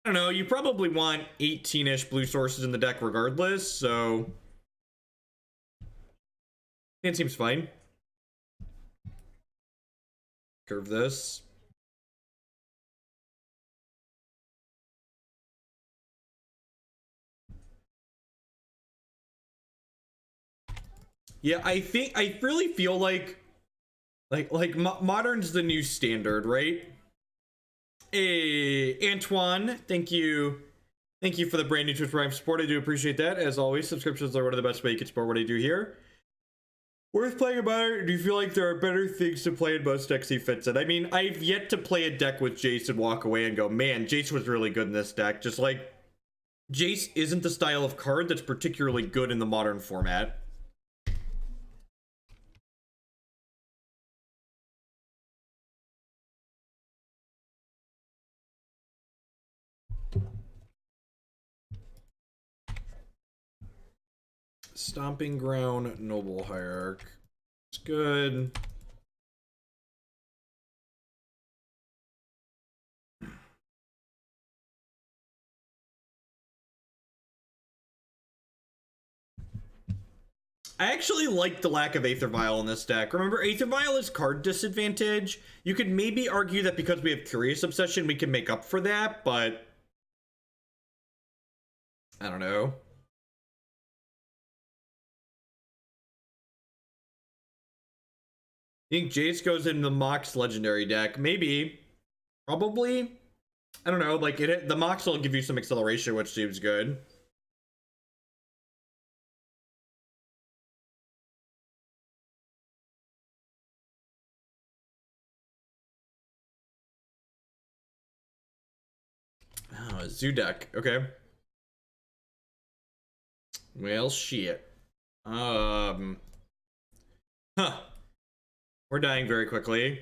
I don't know, you probably want 18-ish blue sources in the deck regardless, so it seems fine. Curve this. Yeah, I really feel like modern's the new standard, right? Hey, Antoine, thank you for the brand new Twitch Prime support. I do appreciate that. As always, subscriptions are one of the best ways you can support what I do here. Worth playing about it? Do you feel like there are better things to play in most decks he fits in? I mean, I've yet to play a deck with Jace and walk away and go, man, Jace was really good in this deck. Just like, Jace isn't the style of card that's particularly good in the modern format. Stomping Ground, Noble Hierarch. It's good. I actually like the lack of Aether Vial in this deck. Remember, Aether Vial is card disadvantage. You could maybe argue that because we have Curious Obsession, we can make up for that, but I don't know. I think Jace goes in the Mox Legendary deck. Maybe. Probably. I don't know. Like, the Mox will give you some acceleration, which seems good. Oh, Zoo deck. Okay. Well, shit. Huh. We're dying very quickly.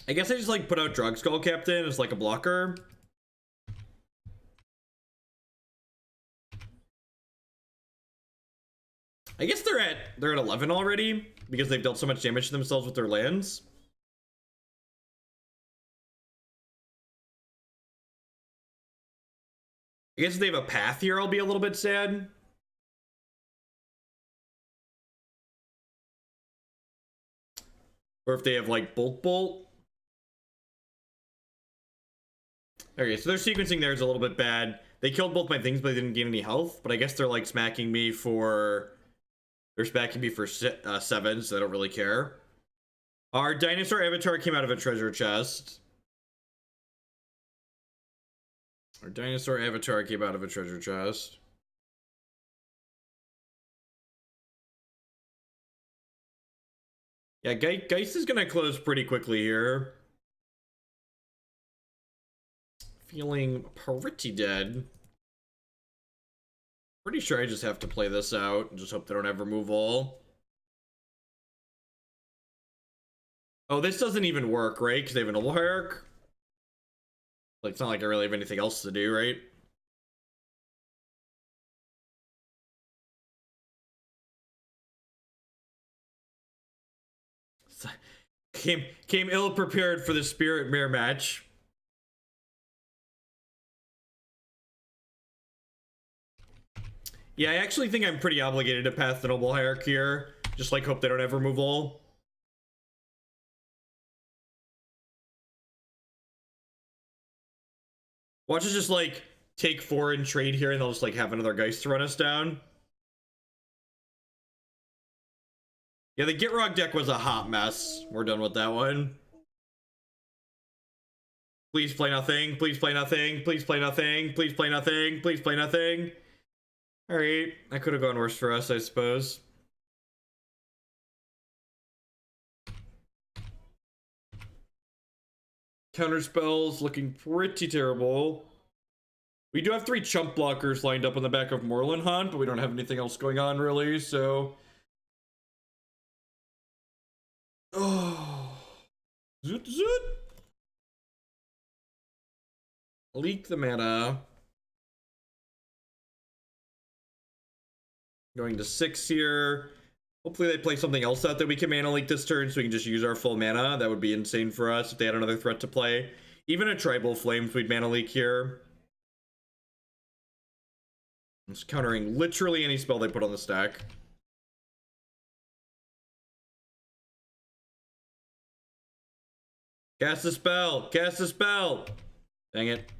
I guess I just like put out Drogskol Captain as like a blocker. I guess they're at 11 already because they've dealt so much damage to themselves with their lands. I guess if they have a path here, I'll be a little bit sad. Or if they have like Bolt. Okay, so their sequencing there is a little bit bad. They killed both my things, but they didn't gain any health. But I guess they're like smacking me for... They're smacking me for 7, so I don't really care. Our dinosaur avatar came out of a treasure chest. Our dinosaur avatar came out of a treasure chest. Yeah, Geist is gonna close pretty quickly here. Feeling pretty dead. Pretty sure I just have to play this out and just hope they don't have removal. Oh, this doesn't even work, right? Because they have a Noble Hierarch. Like, it's not like I really have anything else to do, right? Came ill prepared for the Spirit Mirror match. Yeah, I actually think I'm pretty obligated to pass the Noble Hierarch here. Just like hope they don't have removal. Watch us just like take 4 and trade here, and they'll just like have another Geist to run us down. Yeah, the Gitrog deck was a hot mess. We're done with that one. Please play nothing. Please play nothing. Please play nothing. Please play nothing. Please play nothing. Alright, that could have gone worse for us, I suppose. Counter spells looking pretty terrible. We do have 3 chump blockers lined up on the back of Moorland Haunt, but we don't have anything else going on really, so... Oh. Zoot zoot. Leak the mana. Going to 6 here. Hopefully they play something else out that we can mana leak this turn so we can just use our full mana. That would be insane for us if they had another threat to play. Even a Tribal Flames, we'd mana leak here. It's countering literally any spell they put on the stack. Cast a spell! Cast a spell! Dang it.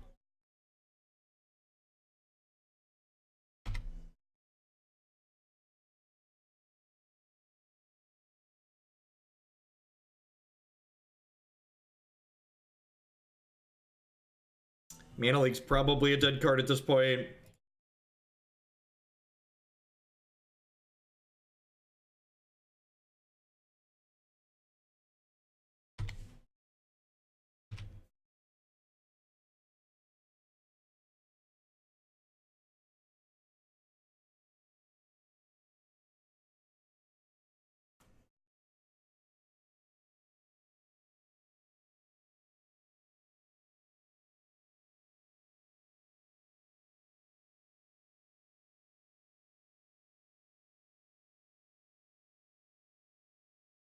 Mana Leak's probably a dead card at this point.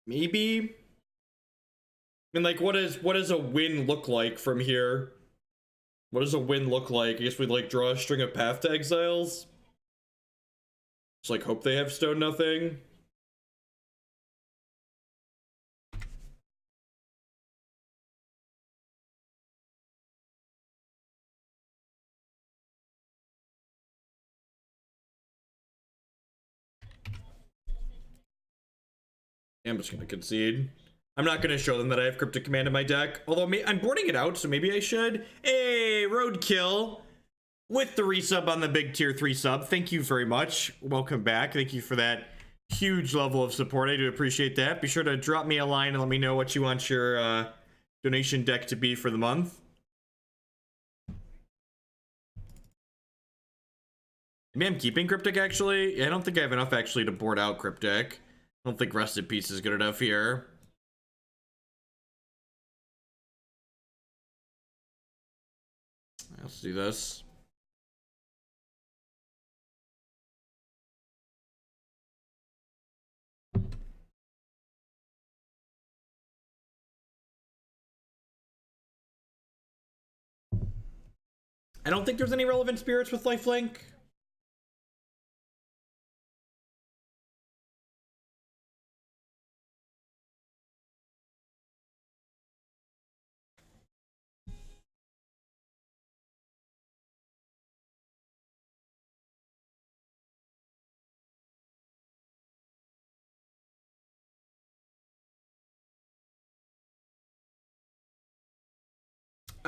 Maybe. I mean, like, what does a win look like from here? What does a win look like? I guess we'd like draw a string of Path to Exiles. Just like hope they have Stone Nothing. I'm just gonna concede. I'm not gonna show them that I have Cryptic Command in my deck. Although I'm boarding it out, so maybe I should. Hey, Roadkill with the resub on the big tier 3 sub. Thank you very much. Welcome back. Thank you for that huge level of support. I do appreciate that. Be sure to drop me a line and let me know what you want your donation deck to be for the month. Maybe I'm keeping Cryptic actually. I don't think I have enough actually to board out Cryptic. I don't think Rusted Peace is good enough here. Let's do this. I don't think there's any relevant spirits with lifelink.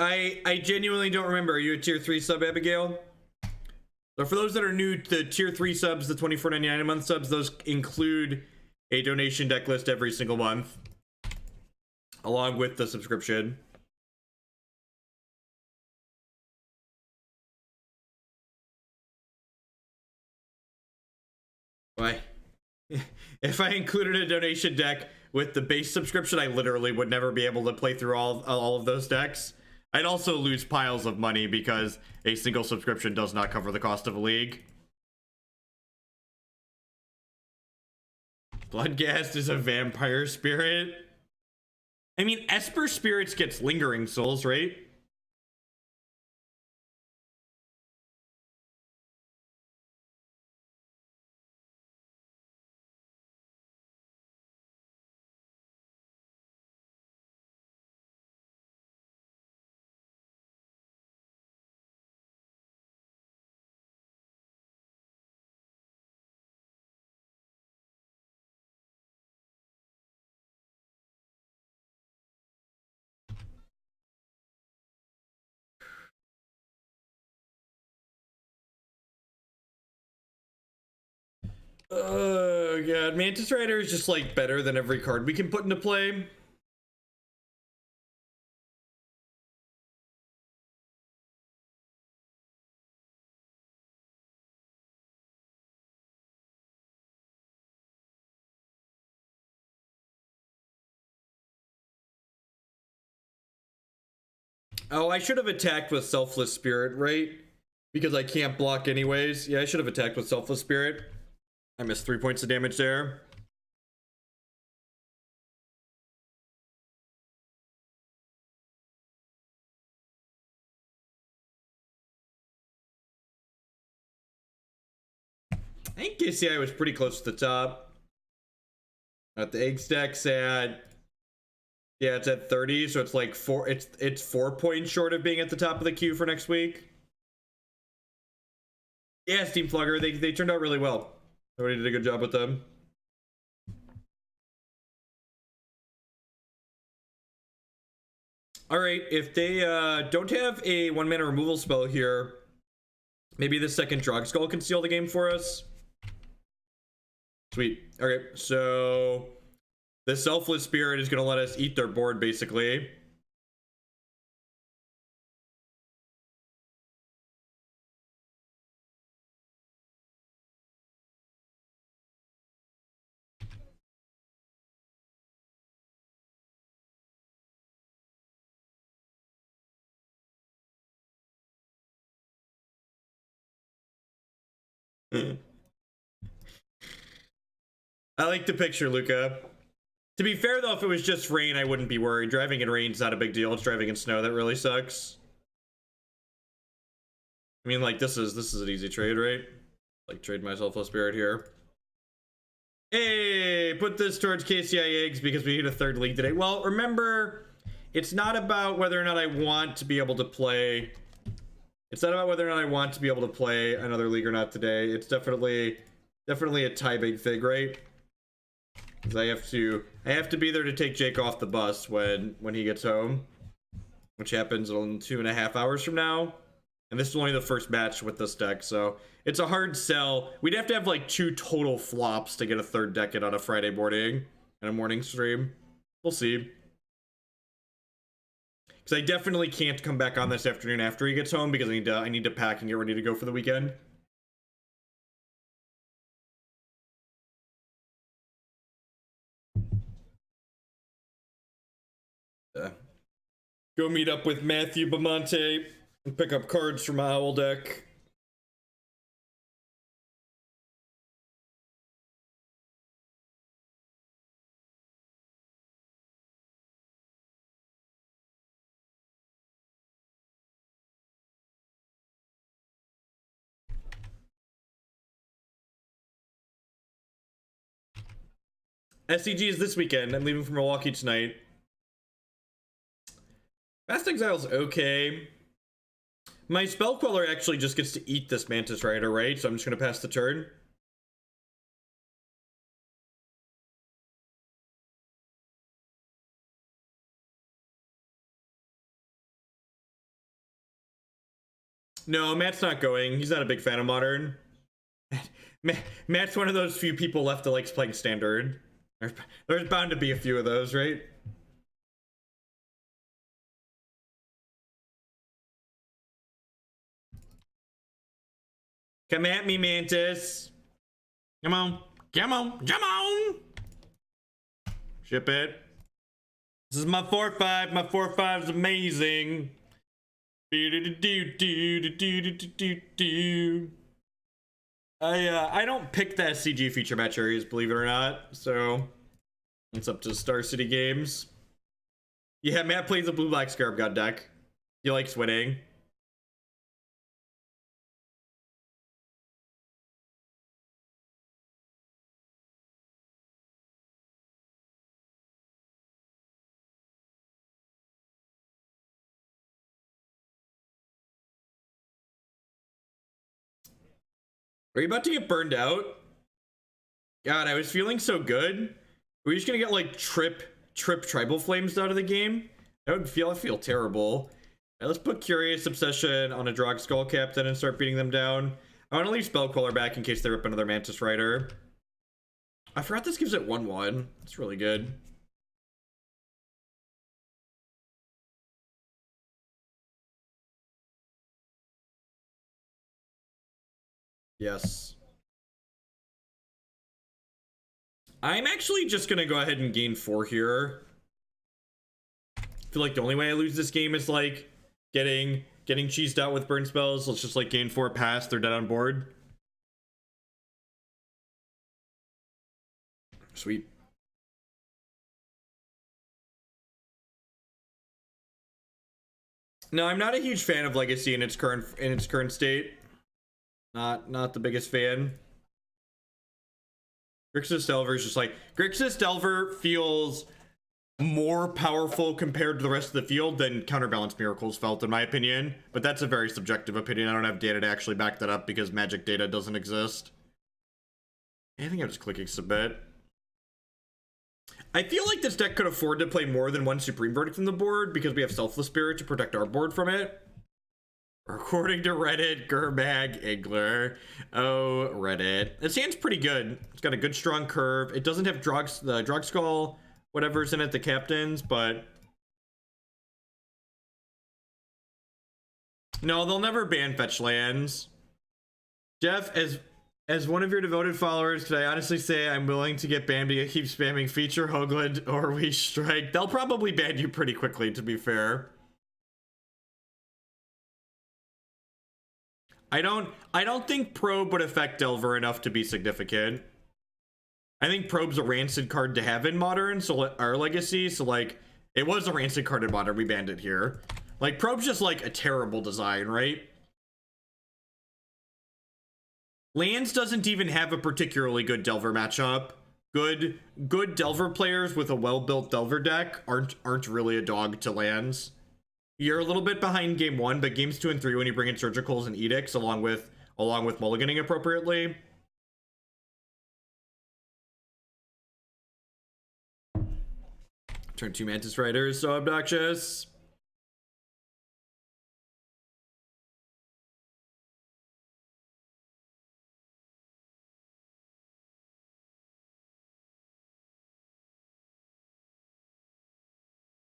I genuinely don't remember. Are you a tier 3 sub, Abigail? So for those that are new to tier 3 subs, the $24.99 a month subs, those include a donation deck list every single month, along with the subscription. Why? If I included a donation deck with the base subscription, I literally would never be able to play through all of those decks. I'd also lose piles of money because a single subscription does not cover the cost of a league. Bloodghast is a vampire spirit. I mean, Esper Spirits gets Lingering Souls, right? Oh god, Mantis Rider is just like better than every card we can put into play. Oh, I should have attacked with Selfless Spirit, right? Because I can't block anyways. Yeah, I should have attacked with Selfless Spirit. I missed 3 points of damage there. I think KCI was pretty close to the top. At the egg stack's at, yeah, it's at 30, so it's like it's 4 points short of being at the top of the queue for next week. Yeah, Steam Flugger, they turned out really well. Everybody did a good job with them. All right, if they don't have a 1-mana removal spell here, maybe the second Drogskol can seal the game for us. Sweet. Okay, so the Selfless Spirit is going to let us eat their board, basically. I like the picture, Luca. To be fair, though, if it was just rain, I wouldn't be worried. Driving in rain's not a big deal. It's driving in snow that really sucks. I mean, like, this is an easy trade, right? Like, trade my Selfless Spirit here. Hey, put this towards KCI eggs because we hit a 3rd league today. Well, remember, it's not about whether or not I want to be able to play. It's not about whether or not I want to be able to play another league or not today. It's definitely a timing thing, right? Because I have to be there to take Jake off the bus when he gets home, which happens in 2.5 hours from now. And this is only the first match with this deck, so it's a hard sell. We'd have to have like 2 total flops to get a 3rd deck in on a Friday morning and a morning stream. We'll see. Because I definitely can't come back on this afternoon after he gets home because I need to pack and get ready to go for the weekend. Go meet up with Matthew Bamonte and pick up cards from my owl deck. SCG is this weekend. I'm leaving for Milwaukee tonight. Fast Exile's okay. My Spell Queller actually just gets to eat this Mantis Rider, right? So I'm just going to pass the turn. No, Matt's not going. He's not a big fan of Modern. Matt's one of those few people left that likes playing Standard. There's bound to be a few of those, right? Come at me, Mantis. Come on. Come on. Come on. Ship it. This is my 4-5. My 4-5 is amazing. I don't pick the SCG feature match areas, believe it or not. So it's up to Star City Games. Yeah, Matt plays a blue-black Scarab God deck. He likes winning. Are you about to get burned out? God, I was feeling so good. We're just gonna get like trip tribal flames out of the game. I feel terrible. Right, let's put Curious Obsession on a Drogskol Captain and start beating them down. I want to leave Spell Queller back in case they rip another Mantis Rider. I forgot this gives it 1/1. It's really good. Yes. I'm actually just gonna go ahead and gain 4 here. I feel like the only way I lose this game is like getting cheesed out with burn spells. Let's just like gain 4 pass, they're dead on board. Sweet. No, I'm not a huge fan of Legacy in its current state. Not the biggest fan. Grixis Delver is just like, Grixis Delver feels more powerful compared to the rest of the field than Counterbalance Miracles felt, in my opinion. But that's a very subjective opinion. I don't have data to actually back that up because magic data doesn't exist. I think I'm just clicking submit. I feel like this deck could afford to play more than one Supreme Verdict from the board because we have Selfless Spirit to protect our board from it. According to Reddit, Germag Igler. Oh, Reddit. This hand's pretty good. It's got a good strong curve. It doesn't have Drogskol, whatever's in it, the captains, but... No, they'll never ban fetch lands. Jeff, as one of your devoted followers, could I honestly say I'm willing to get banned because I keep spamming Feature Hoagland or We Strike? They'll probably ban you pretty quickly, to be fair. I don't think Probe would affect Delver enough to be significant. I think Probe's a rancid card to have in Modern, so our Legacy, so like, it was a rancid card in Modern, we banned it here. Like, Probe's just like a terrible design, right? Lands doesn't even have a particularly good Delver matchup. Good Delver players with a well-built Delver deck aren't really a dog to lands. You're a little bit behind game 1, but games 2 and 3 when you bring in Surgicals and Edicts along with mulliganing appropriately. Turn 2 Mantis Riders, so obnoxious.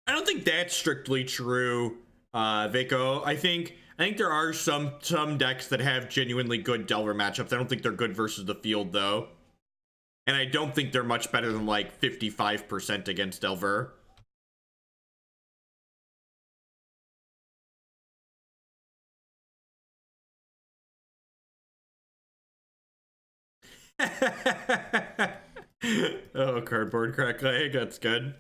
I don't think that's strictly true, Vako. I think there are some decks that have genuinely good Delver matchups. I don't think they're good versus the field, though. And I don't think they're much better than, like, 55% against Delver. Oh, cardboard crack leg. That's good.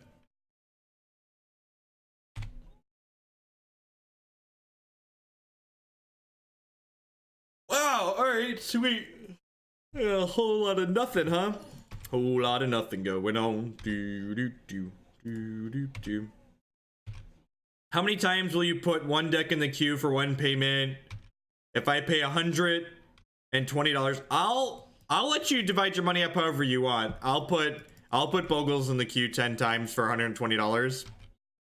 Wow, alright, sweet. Yeah, a whole lot of nothing, huh? Whole lot of nothing going on. How many times will you put one deck in the queue for one payment? If I pay $120, I'll let you divide your money up however you want. I'll put Bogles in the queue 10 times for $120.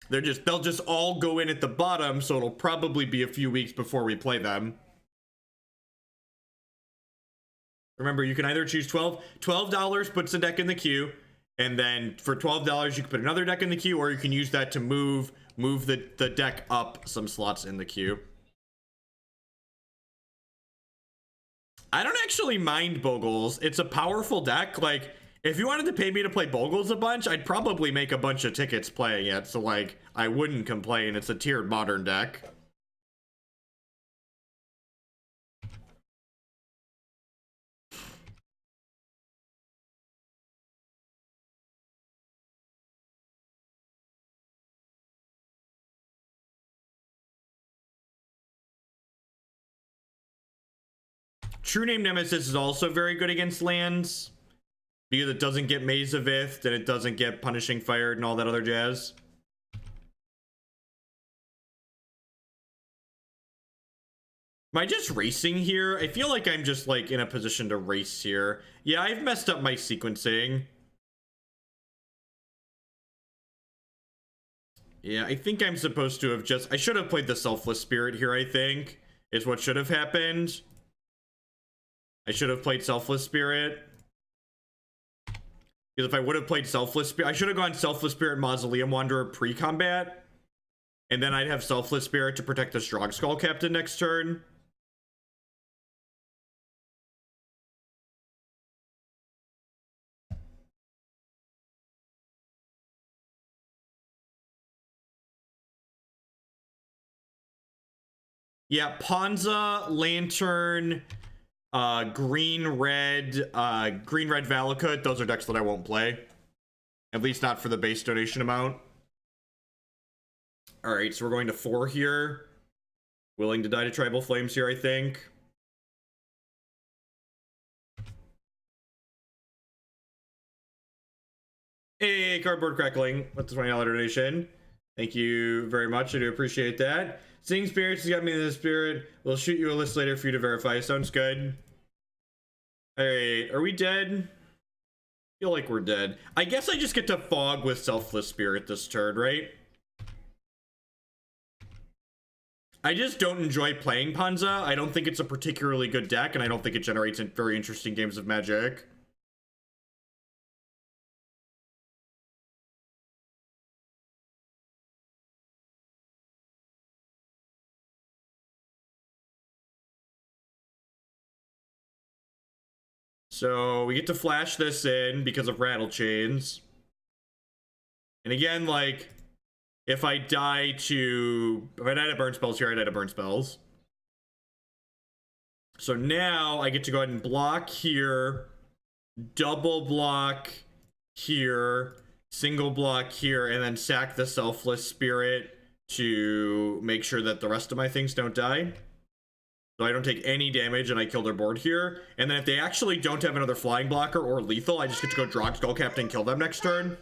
They'll just all go in at the bottom, so it'll probably be a few weeks before we play them. Remember, you can either choose $12 puts a deck in the queue, and then for $12 you can put another deck in the queue, or you can use that to move the deck up some slots in the queue. I don't actually mind Bogles. It's a powerful deck. Like, if you wanted to pay me to play Bogles a bunch, I'd probably make a bunch of tickets playing it, so like, I wouldn't complain. It's a tiered Modern deck. True Name Nemesis is also very good against lands because it doesn't get Maze of Ith and it doesn't get Punishing Fired and all that other jazz. Am I just racing here? I feel like I'm just like in a position to race here. Yeah, I've messed up my sequencing. Yeah, I think I'm supposed to have I should have played the Selfless Spirit here, I think, is what should have happened. I should have played Selfless Spirit. Because if I would have played Selfless Spirit, I should have gone Selfless Spirit Mausoleum Wanderer pre-combat. And then I'd have Selfless Spirit to protect the Drogskol Captain next turn. Yeah, Ponza, Lantern, green red Valakut. Those are decks that I won't play. At least not for the base donation amount. Alright, so we're going to 4 here. Willing to die to Tribal Flames here, I think. Hey, Cardboard Crackling with the $20 donation. Thank you very much. I do appreciate that. Seeing Spirits has got me in the spirit. We'll shoot you a list later for you to verify. Sounds good. Alright, are we dead? I feel like we're dead. I guess I just get to fog with Selfless Spirit this turn, right? I just don't enjoy playing Panza. I don't think it's a particularly good deck, and I don't think it generates very interesting games of Magic. So we get to flash this in because of Rattlechains. And again, like, if I die to burn spells here, I die to burn spells. So now I get to go ahead and block here, double block here, single block here, and then sack the Selfless Spirit to make sure that the rest of my things don't die. So I don't take any damage and I kill their board here. And then if they actually don't have another flying blocker or lethal, I just get to go Drogskol Captain and kill them next turn.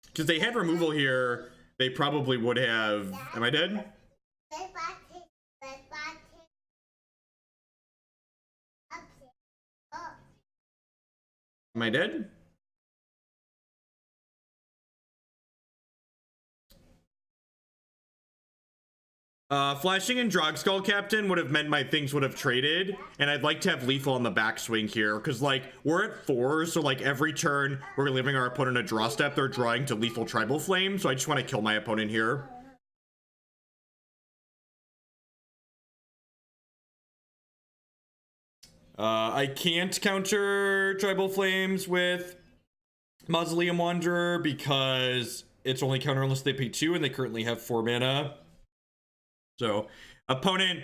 Because they had removal here, they probably would have... Am I dead? Am I dead? Flashing in Drogskol Captain would have meant my things would have traded, and I'd like to have lethal on the backswing here, because, like, we're at 4, so, like, every turn we're leaving our opponent a draw step, they're drawing to lethal Tribal Flame, so I just want to kill my opponent here. I can't counter Tribal Flames with Mausoleum Wanderer, because it's only counter unless they pay 2, and they currently have 4 mana. So, opponent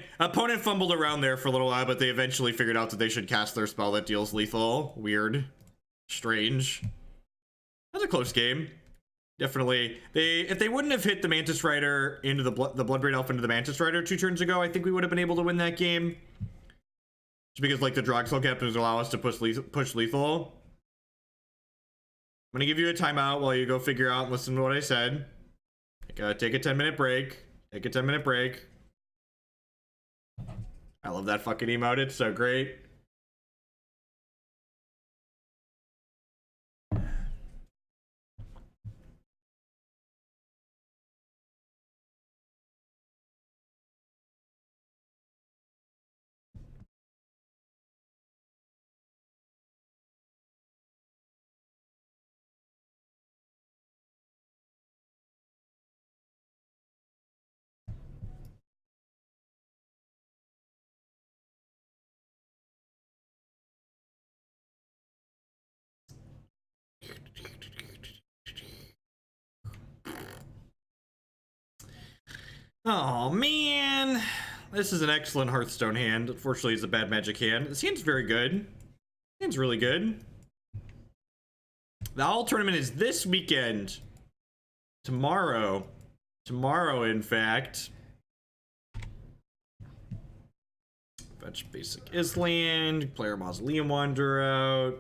fumbled around there for a little while, but they eventually figured out that they should cast their spell that deals lethal. Weird. Strange. That's a close game. Definitely. If they wouldn't have hit the Mantis Rider into the Bloodbraid Elf into the Mantis Rider 2 turns ago, I think we would have been able to win that game. Just because, like, the Drogskol Captains allow us to push lethal. I'm gonna give you a timeout while you go figure out and listen to what I said. Take a 10-minute break. Take a 10-minute break. I love that fucking emote. It's so great. Oh man, this is an excellent Hearthstone hand. Unfortunately, it's a bad Magic hand. This hand's very good. This hand's really good. The Owl Tournament is this weekend. Tomorrow, in fact. Fetch basic Island. Player Mausoleum Wanderer out.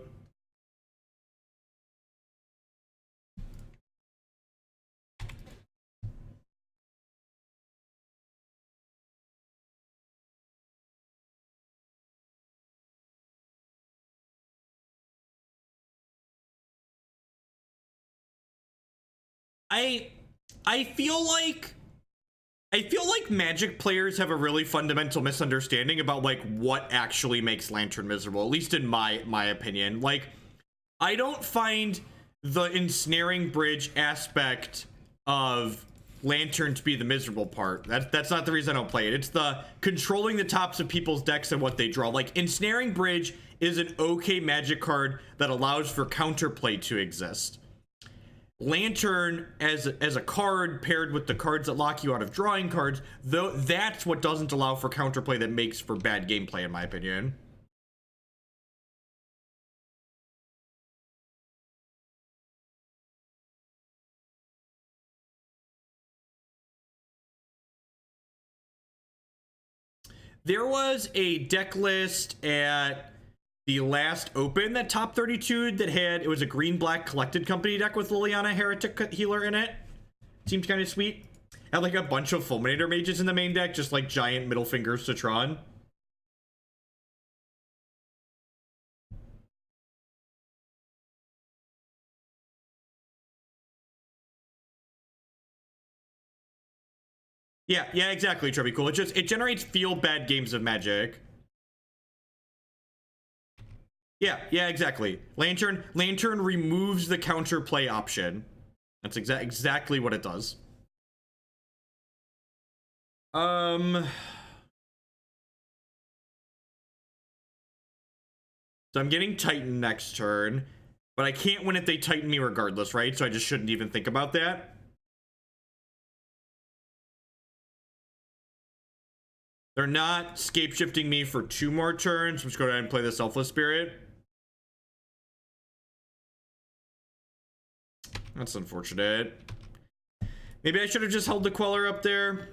I feel like Magic players have a really fundamental misunderstanding about, like, what actually makes Lantern miserable, at least in my opinion. Like, I don't find the ensnaring bridge aspect of Lantern to be the miserable part. That's not the reason I don't play it. It's the controlling the tops of people's decks and what they draw. Like, ensnaring bridge is an okay Magic card that allows for counterplay to exist. Lantern as a card paired with the cards that lock you out of drawing cards, though, that's what doesn't allow for counterplay that makes for bad gameplay, in my opinion. There was a deck list at the last open, that top 32 that had, it was a green-black collected company deck with Liliana Heretic Healer in it. Seemed kind of sweet. Had like a bunch of Fulminator mages in the main deck, just like giant middle fingers to Tron. Yeah, exactly, Trevi. Cool. It generates feel bad games of Magic. Yeah, exactly. Lantern removes the counterplay option. That's exactly what it does. So I'm getting Titan next turn, but I can't win if they Titan me regardless, right? So I just shouldn't even think about that. They're not scape shifting me for 2 more turns. I'm just going to go ahead and play the Selfless Spirit. That's unfortunate. Maybe I should have just held the Queller up there.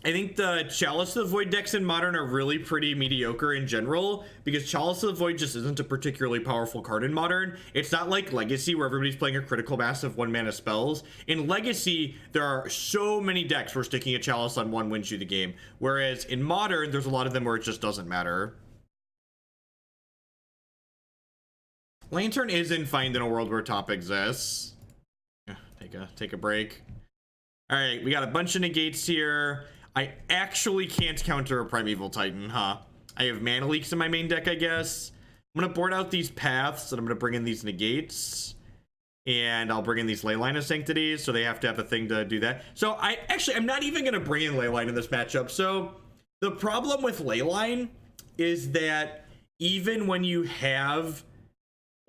I think the Chalice of the Void decks in Modern are really pretty mediocre in general, because Chalice of the Void just isn't a particularly powerful card in Modern. It's not like Legacy, where everybody's playing a critical mass of 1-mana spells. In Legacy, there are so many decks where sticking a Chalice on 1 wins you the game, whereas in Modern, there's a lot of them where it just doesn't matter. Lantern isn't fine in a world where top exists. Take a break. All right, we got a bunch of negates here. I actually can't counter a Primeval Titan, huh? I have mana leaks in my main deck, I guess. I'm gonna board out these paths, and I'm gonna bring in these negates. And I'll bring in these Leyline of Sanctity, so they have to have a thing to do that. So I'm not even gonna bring in Leyline in this matchup. So the problem with Leyline is that even when you have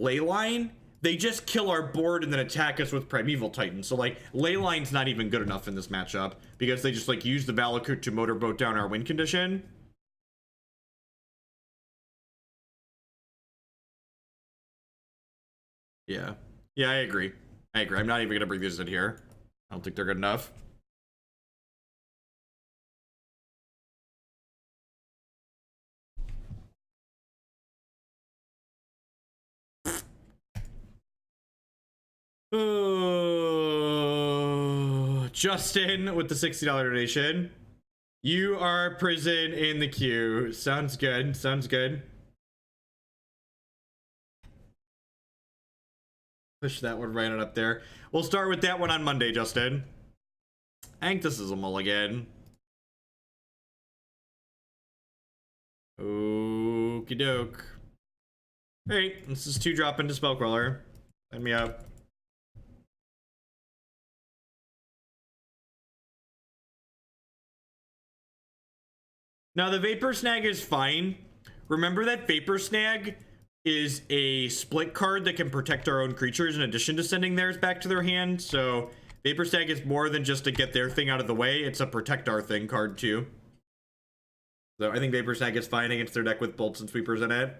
Leyline, they just kill our board and then attack us with Primeval Titan. So like Leyline's not even good enough in this matchup, because they just like use the Valakut to motorboat down our win condition. Yeah, I agree. I'm not even gonna bring these in here. I don't think they're good enough. Oh, Justin with the $60 donation. You are prison in the queue. Sounds good. Push that one right on up there. We'll start with that one on Monday, Justin. I think this is a mulligan. Okie doke. Alright, this is 2-drop into Spell Queller. Sign me up. Now, the Vapor Snag is fine. Remember that Vapor Snag is a split card that can protect our own creatures in addition to sending theirs back to their hand. So Vapor Snag is more than just to get their thing out of the way. It's a protect our thing card too. So I think Vapor Snag is fine against their deck with bolts and sweepers in it.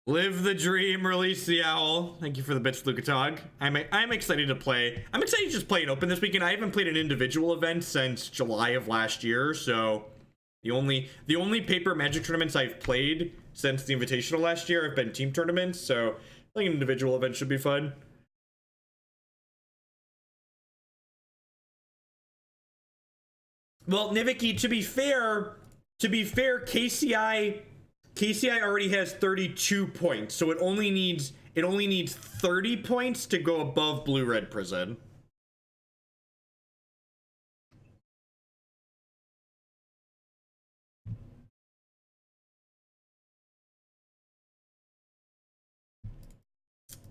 Live the dream, release the owl. Thank you for the bits, Lucatog. I'm excited to play. I'm excited to just play an open this weekend. I haven't played an individual event since July of last year, so the only paper Magic tournaments I've played since the Invitational last year have been team tournaments, so I think an individual event should be fun. Well, Niviki, to be fair, KCI already has 32 points, so it only needs 30 points to go above Blue-Red Prison.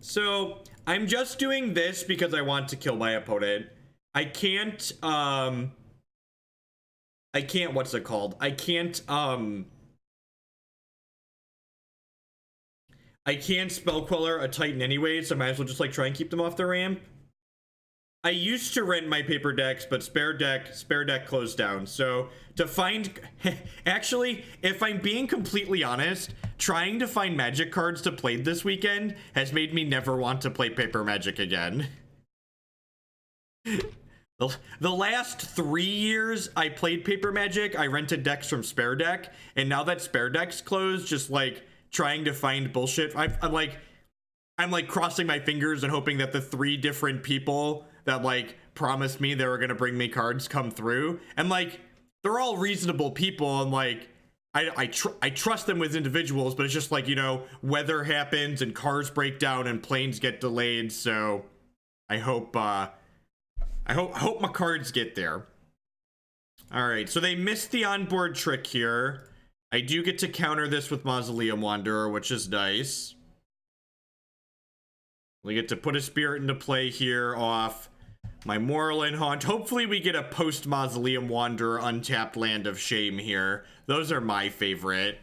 So I'm just doing this because I want to kill my opponent. I can't, what's it called? I can't Spell Queller a Titan anyway, so I might as well just like try and keep them off the ramp. I used to rent my paper decks, but spare deck closed down. So to find, actually, if I'm being completely honest, trying to find Magic cards to play this weekend has made me never want to play paper Magic again. The last 3 years I played paper Magic, I rented decks from Spare Deck, and now that Spare Deck's closed, just like trying to find bullshit. I'm like crossing my fingers and hoping that the 3 different people that like promised me they were gonna bring me cards come through, and like they're all reasonable people, and like I trust them with individuals, but it's just like, you know, weather happens and cars break down and planes get delayed, so I hope my cards get there. All right, so they missed the onboard trick here. I do get to counter this with Mausoleum Wanderer, which is nice. We get to put a spirit into play here off my Moorland Haunt. Hopefully we get a post Mausoleum Wanderer untapped Land of Shame here. Those are my favorite.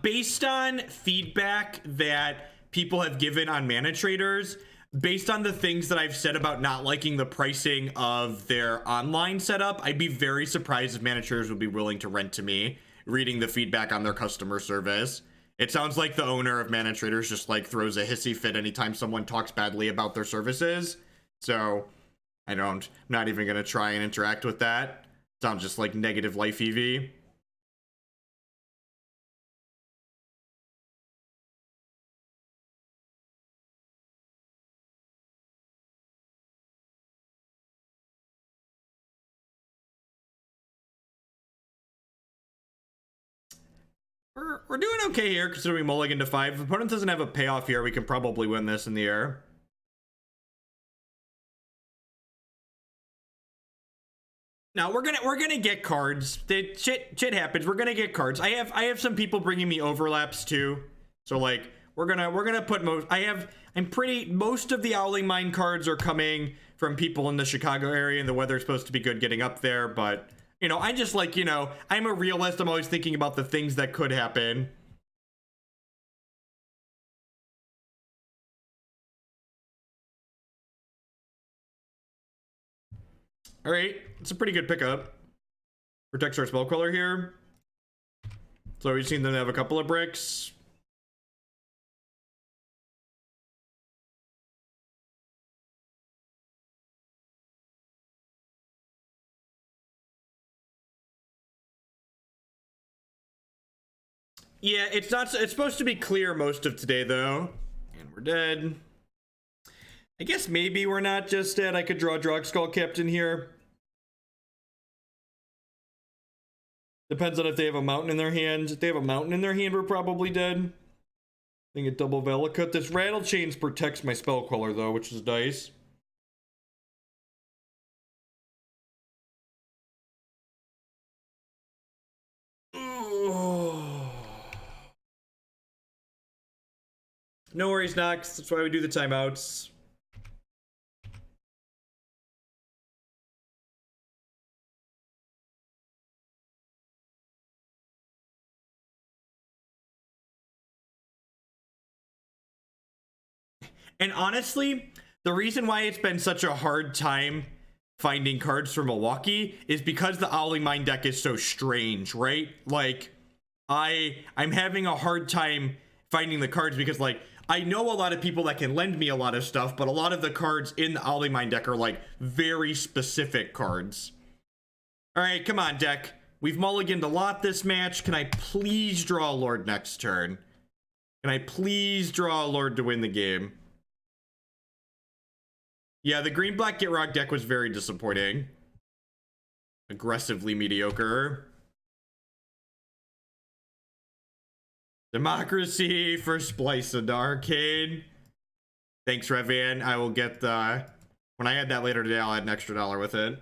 Based on feedback that people have given on Mana Traders, based on the things that I've said about not liking the pricing of their online setup, I'd be very surprised if Mana Traders would be willing to rent to me, reading the feedback on their customer service. It sounds like the owner of Mana Traders just like throws a hissy fit anytime someone talks badly about their services. So I'm not even gonna try and interact with that. Sounds just like negative life EV. We're doing okay here, considering we mulligan to 5. If opponent doesn't have a payoff here, we can probably win this in the air. Now we're gonna get cards. Shit happens. We're gonna get cards. I have some people bringing me overlaps too. So like we're gonna put most. Most of the Owling Mine cards are coming from people in the Chicago area, and the weather's supposed to be good getting up there, but. You know, I just like, you know, I'm a realist. I'm always thinking about the things that could happen. All right, it's a pretty good pickup. Protects our Spell Queller here. So we've seen them have a couple of bricks. Yeah, it's supposed to be clear most of today though. And we're dead. I guess maybe we're not just dead. I could draw Drogskol Captain here. Depends on if they have a mountain in their hand. If they have a mountain in their hand, we're probably dead. I think a double Valakut. This Rattlechains protects my Spell Queller though, which is nice. No worries, Nox. That's why we do the timeouts. And honestly, the reason why it's been such a hard time finding cards for Milwaukee is because the Owling Mine deck is so strange, right? Like, I'm having a hard time finding the cards because, like, I know a lot of people that can lend me a lot of stuff, but a lot of the cards in the Owling Mine deck are, like, very specific cards. All right, come on, deck. We've mulliganed a lot this match. Can I please draw a Lord next turn? Can I please draw a Lord to win the game? Yeah, the green-black Gitrog deck was very disappointing. Aggressively mediocre. Democracy for Splice and Arcade. Thanks, Revan. I will get the... When I add that later today, I'll add an extra $1 with it.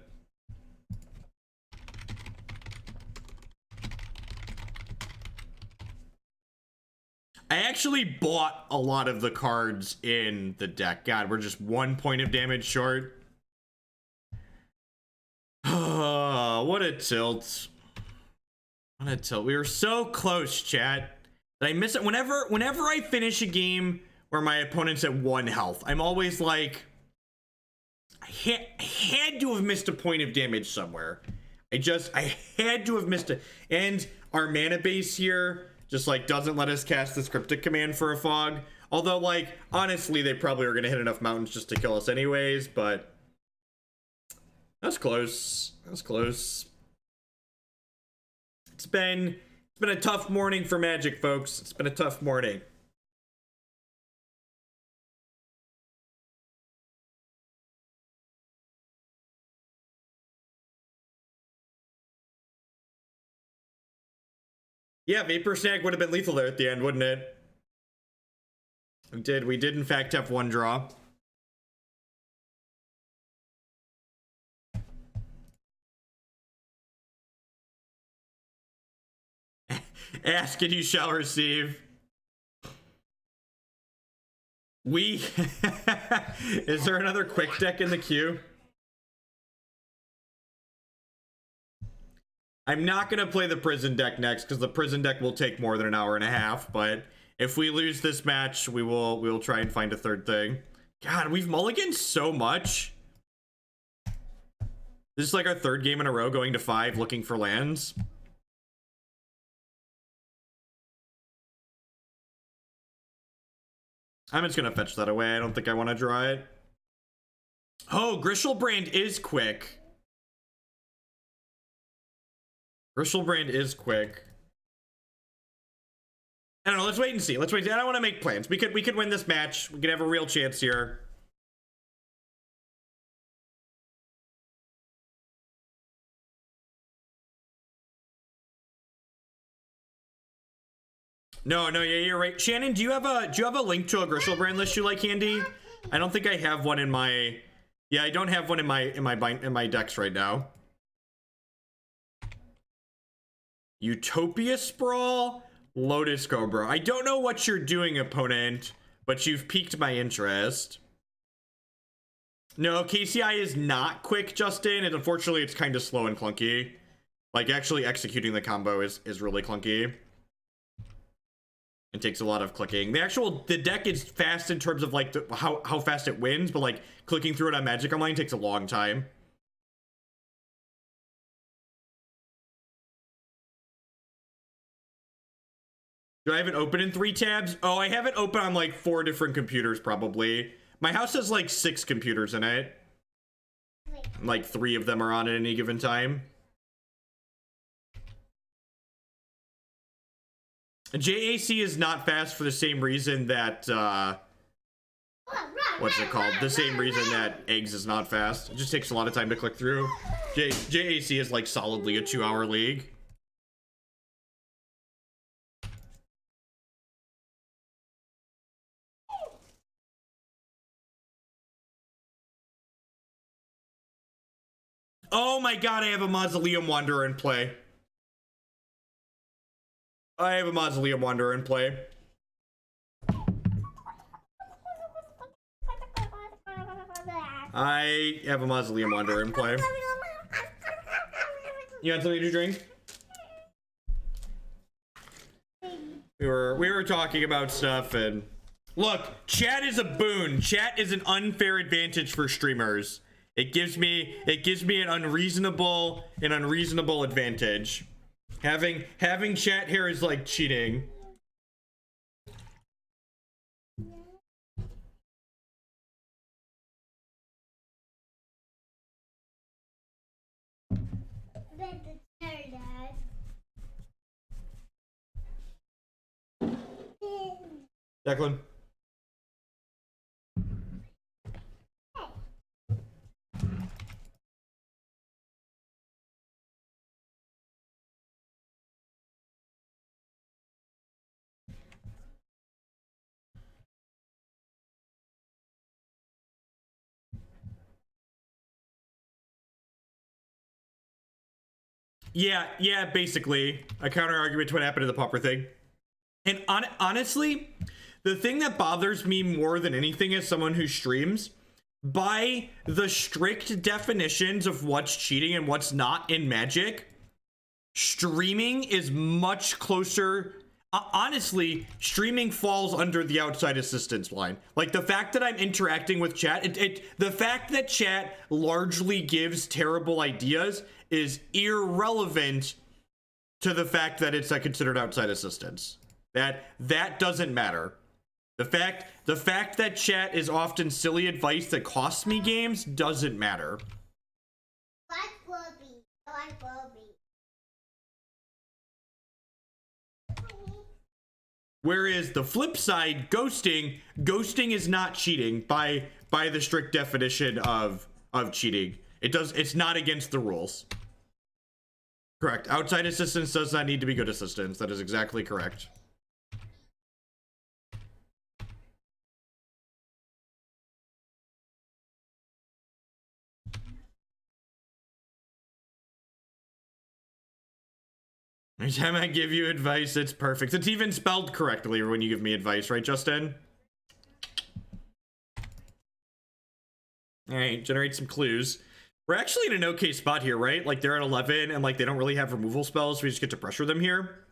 I actually bought a lot of the cards in the deck. God, we're just 1 point of damage short. what a tilt. What a tilt. We were so close, chat. That I miss it. Whenever I finish a game where my opponent's at 1 health, I'm always like, I had to have missed a point of damage somewhere. I had to have missed it. And our mana base here just like doesn't let us cast this Cryptic Command for a fog. Although, like, honestly, they probably are going to hit enough mountains just to kill us anyways, but that's close. That's close. It's been a tough morning for Magic, folks. It's been a tough morning. Yeah, Vapor Snag would have been lethal there at the end, wouldn't it? We did in fact have 1 draw. Ask and you shall receive. Is there another quick deck in the queue? I'm not gonna play the prison deck next because the prison deck will take more than an hour and a half, but if we lose this match, we will try and find a third thing. God, we've mulliganed so much. This is like our 3rd game in a row going to 5 looking for lands. I'm just gonna fetch that away. I don't think I want to draw it. Oh, Grishelbrand is quick. Grishelbrand is quick. I don't know. Let's wait and see. Let's wait. I don't want to make plans. We could win this match. We could have a real chance here. No, yeah, you're right. Shannon, do you have a link to a Grishelbrand list you like handy? I don't think I have one in my. Yeah, I don't have one in my decks right now. Utopia Sprawl, Lotus Cobra. I don't know what you're doing, opponent, but you've piqued my interest. No, KCI is not quick, Justin, and unfortunately it's kind of slow and clunky. Like, actually executing the combo is really clunky. It takes a lot of clicking. The deck is fast in terms of like how fast it wins, but like clicking through it on Magic Online takes a long time. Do I have it open in 3 tabs? Oh, I have it open on like 4 different computers probably. My house has like 6 computers in it. Like 3 of them are on at any given time. JAC is not fast for the same reason that, what's it called? The same reason that Eggs is not fast. It just takes a lot of time to click through. JAC is like solidly a 2-hour league. Oh my god, I have a Mausoleum Wanderer in play. I have a Mausoleum Wanderer in play. I have a Mausoleum Wanderer in play. You want something to drink? We were talking about stuff, and look, chat is a boon. Chat is an unfair advantage for streamers. It gives me an unreasonable advantage. Having chat here is like cheating. Declan. Yeah, basically a counter argument to what happened to the Pauper thing. And honestly, the thing that bothers me more than anything as someone who streams, by the strict definitions of what's cheating and what's not in Magic, streaming is much closer. Honestly, streaming falls under the outside assistance line. Like, the fact that I'm interacting with chat, the fact that chat largely gives terrible ideas is irrelevant to the fact that it's considered outside assistance. That doesn't matter. The fact that chat is often silly advice that costs me games doesn't matter. I like Bobby. I like Bobby. Whereas the flip side, ghosting is not cheating by the strict definition of cheating. It's not against the rules. Correct. Outside assistance does not need to be good assistance. That is exactly correct. Every time I give you advice, it's perfect. It's even spelled correctly when you give me advice, right, Justin? All right, generate some clues. We're actually in an okay spot here, right? Like, they're at 11, and like they don't really have removal spells, so we just get to pressure them here.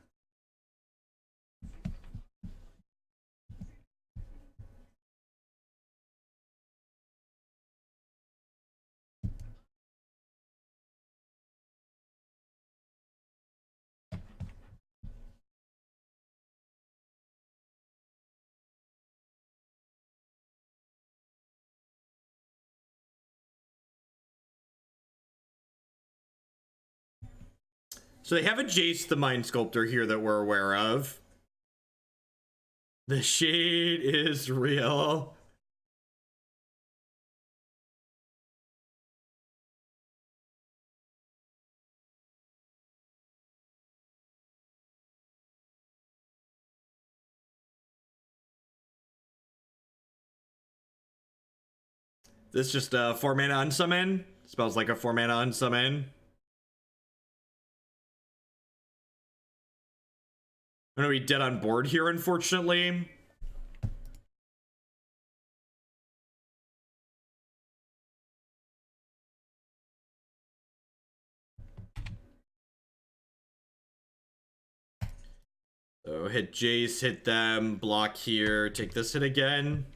So they have a Jace the Mind Sculptor here that we're aware of. The shade is real. This just a 4-mana unsummon. Spells like a 4-mana unsummon. I'm gonna be dead on board here, unfortunately. So hit Jace, hit them, block here, take this hit again.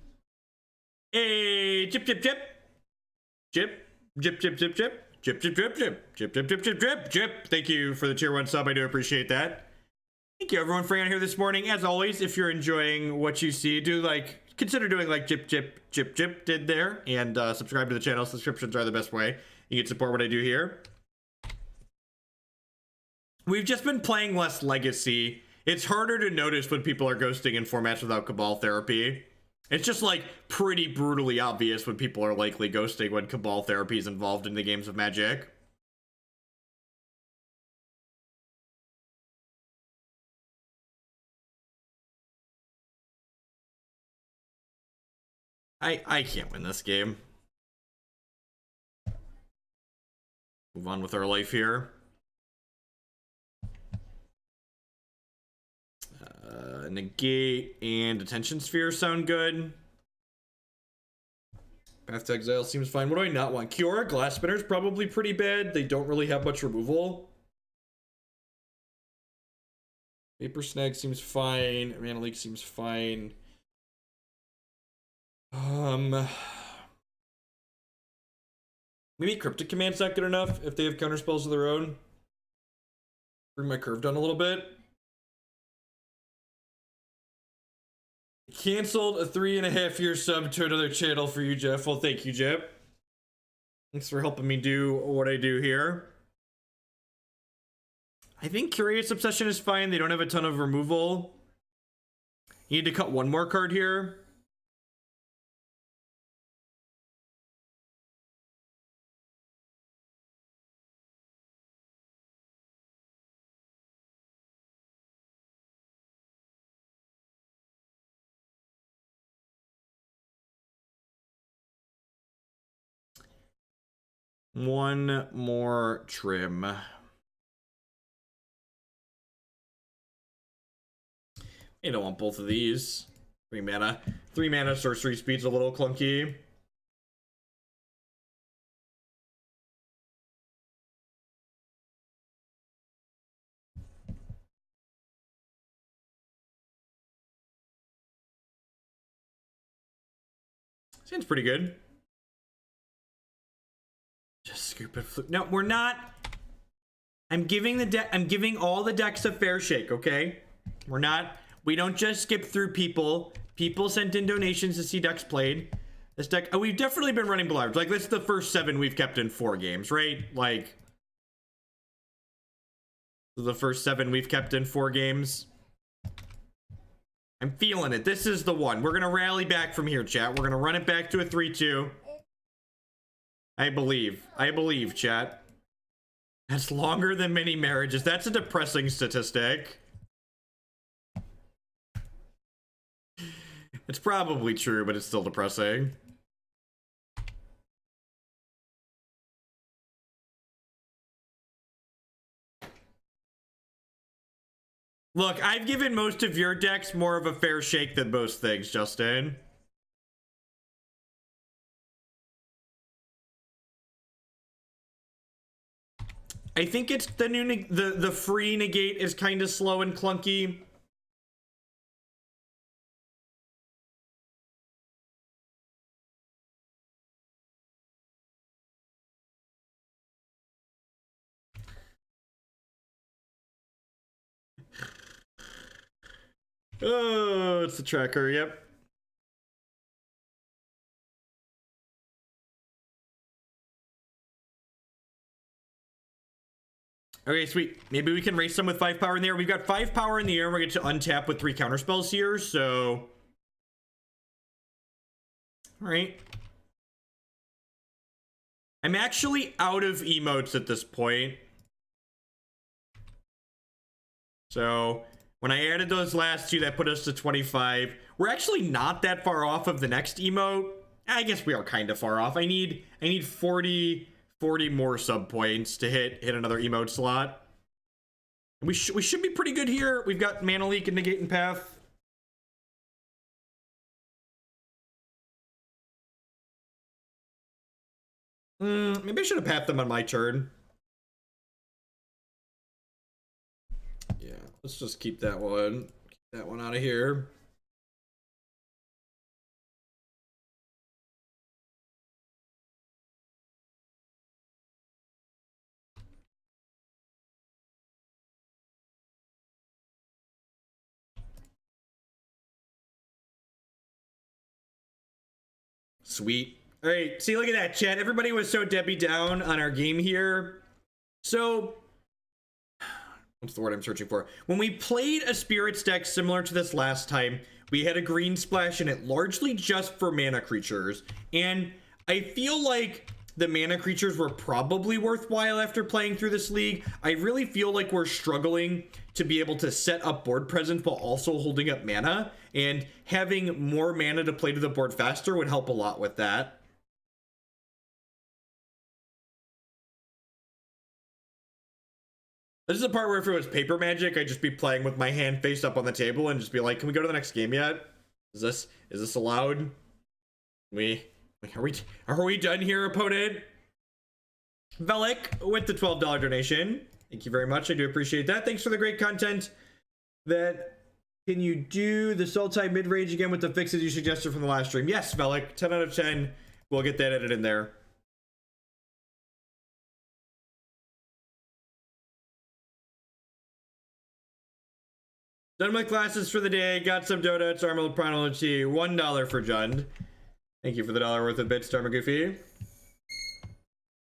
Hey, chip, chip, chip. Chip, chip, chip, chip, chip. Chip, chip, chip, chip. Chip, chip, chip, chip, chip, chip. Thank you for the tier 1 sub. I do appreciate that. Thank you everyone for being here this morning. As always, if you're enjoying what you see, consider doing like Chip Chip Chip Chip did there, and subscribe to the channel. Subscriptions are the best way you can support what I do here. We've just been playing less Legacy. It's harder to notice when people are ghosting in formats without Cabal Therapy. It's just like pretty brutally obvious when people are likely ghosting when Cabal Therapy is involved in the games of Magic. I can't win this game. Move on with our life here. Negate and Detention Sphere sound good. Path to Exile seems fine. What do I not want? Kiora Glass Spinner's probably pretty bad. They don't really have much removal. Vapor Snag seems fine. Mana Leak seems fine. Maybe Cryptic Command's not good enough if they have counterspells of their own. Bring my curve down a little bit. Canceled a 3.5-year sub to another channel for you, Jeff. Well, thank you, Jeff. Thanks for helping me do what I do here. I think Curious Obsession is fine. They don't have a ton of removal. You need to cut one more card here. One more trim. I don't want both of these. 3 mana sorcery speed's a little clunky. Seems pretty good. Just scoop it. No, we're not. I'm giving all the decks a fair shake, okay? We're not. We don't just skip through people. People sent in donations to see decks played. This deck, we've definitely been running Blards. Like, this is the first 7 we've kept in 4 games, right? Like, the first 7 we've kept in 4 games. I'm feeling it. This is the one. We're gonna rally back from here, chat. We're gonna run it back to a 3-2. I believe, chat. That's longer than many marriages. That's a depressing statistic. It's probably true, but it's still depressing. Look, I've given most of your decks more of a fair shake than most things, Justin. I think it's the new the free negate is kind of slow and clunky. Oh, it's the tracker, yep. Okay, sweet. Maybe we can race them with 5 power in the air. We've got 5 power in the air. We're going to untap with 3 counterspells here, so... Alright. I'm actually out of emotes at this point. So... when I added those last 2, that put us to 25. We're actually not that far off of the next emote. I guess we are kind of far off. I need 40 more sub points to hit another emote slot. We should be pretty good here. We've got Mana Leak and Negate and Path. Maybe I should have pathed them on my turn. Yeah, let's just keep that one. Keep that one out of here. Sweet. All right, see, look at that, chat. Everybody was so Debbie down on our game here. So, what's the word I'm searching for? When we played a Spirits deck similar to this last time, we had a green splash in it largely just for mana creatures. And I feel like the mana creatures were probably worthwhile after playing through this league. I really feel like we're struggling to be able to set up board presence while also holding up mana. And having more mana to play to the board faster would help a lot with that. This is the part where if it was paper magic, I'd just be playing with my hand face up on the table and just be like, can we go to the next game yet? Is this allowed? Are we done here, opponent? Velik with the $12 donation. Thank you very much. I do appreciate that. Thanks for the great content. Can you do the Sultai mid-range again with the fixes you suggested from the last stream? Yes, Velik. 10 out of 10. We'll get that edited in there. Done my classes for the day. Got some donuts, Armored Chronology. $1 for Jund. Thank you for the $1 worth of bits, Dharma Goofy.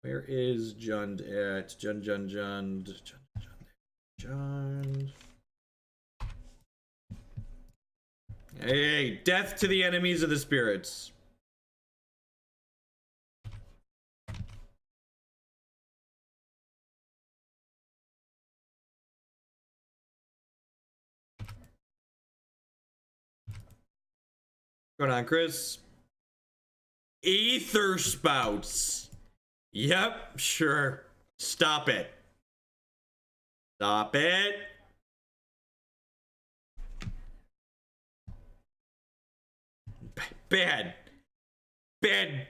Where is Jund at? Jund. Hey, death to the enemies of the spirits. What's going on, Chris? Aether spouts. Yep, sure. Stop it. Stop it. Bad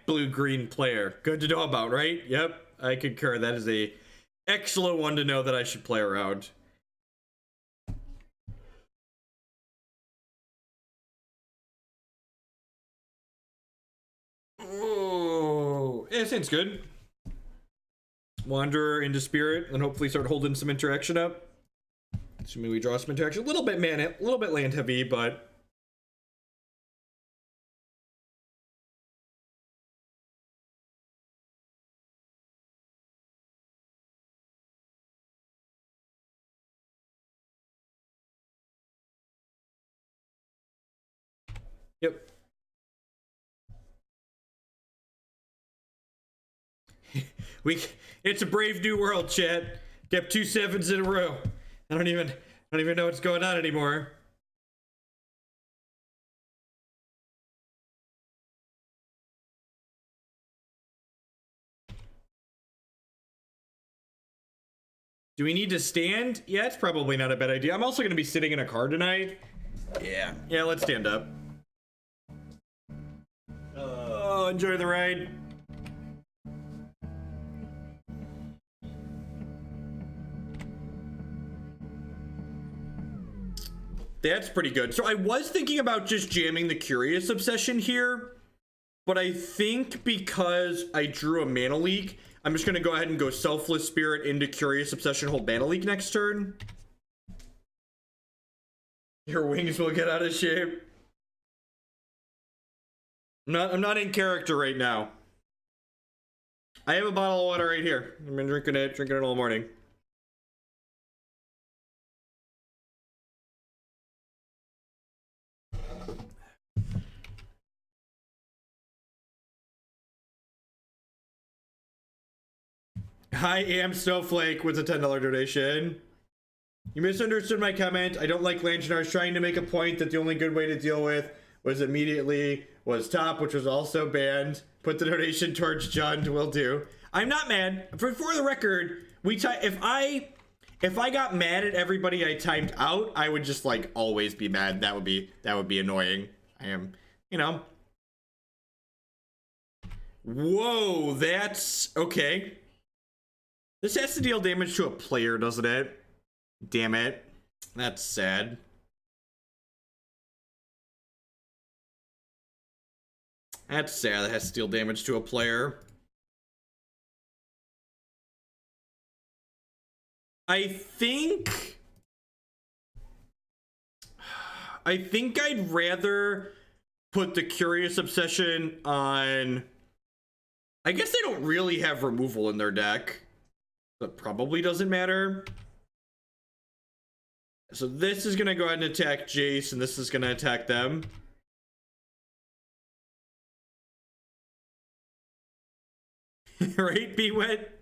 blue-green player. Good to know about, right? Yep, I concur. That is a excellent one to know that I should play around. Yeah, sounds good. Wanderer into Spirit, and hopefully start holding some interaction up. Assuming we draw some interaction. A little bit mana, a little bit land heavy, but... Yep. It's a brave new world, chat. Kept 2 7s in a row. I don't even know what's going on anymore. Do we need to stand? Yeah, it's probably not a bad idea. I'm also going to be sitting in a car tonight. Yeah, let's stand up. Oh, enjoy the ride. That's pretty good. So I was thinking about just jamming the Curious Obsession here, but I think because I drew a mana leak, I'm just going to go ahead and go Selfless Spirit into Curious Obsession, hold mana leak next turn. Your wings will get out of shape. I'm not in character right now. I have a bottle of water right here. I've been drinking it all morning. I am Snowflake with a $10 donation. You misunderstood my comment. I don't like Lantern. I was trying to make a point that the only good way to deal with was top, which was also banned. Put the donation towards John. Will do. I'm not mad. For the record, if I got mad at everybody I timed out, I would just like always be mad. That would be annoying. I am, you know. Whoa, that's okay. This has to deal damage to a player, doesn't it? Damn it. That's sad. That's sad. That has to deal damage to a player. I think I'd rather put the Curious Obsession on... I guess they don't really have removal in their deck. That probably doesn't matter. So this is going to go ahead and attack Jace, and this is going to attack them. Right, B-Wet?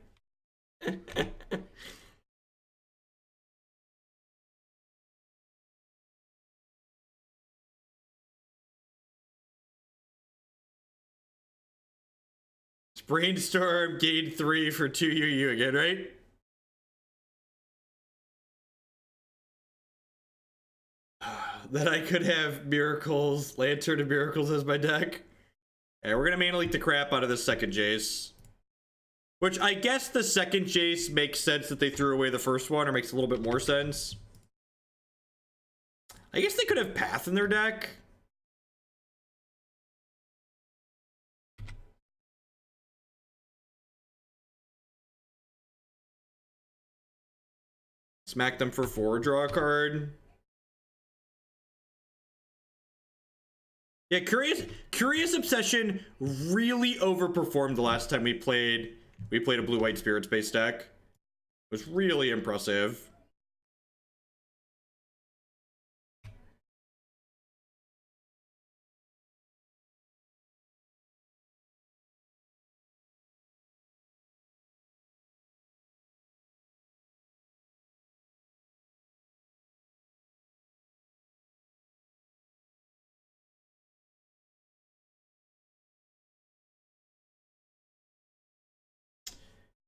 Brainstorm, gain 3 for 2 UU again, right? That I could have Miracles, Lantern of Miracles as my deck. And we're gonna mana leak the crap out of the second Jace. Which I guess the second Jace makes sense that they threw away the first one, or makes a little bit more sense. I guess they could have Path in their deck. Smack them for 4, draw a card. Yeah, Curious Obsession really overperformed the last time we played a blue-white Spirits based deck. It was really impressive.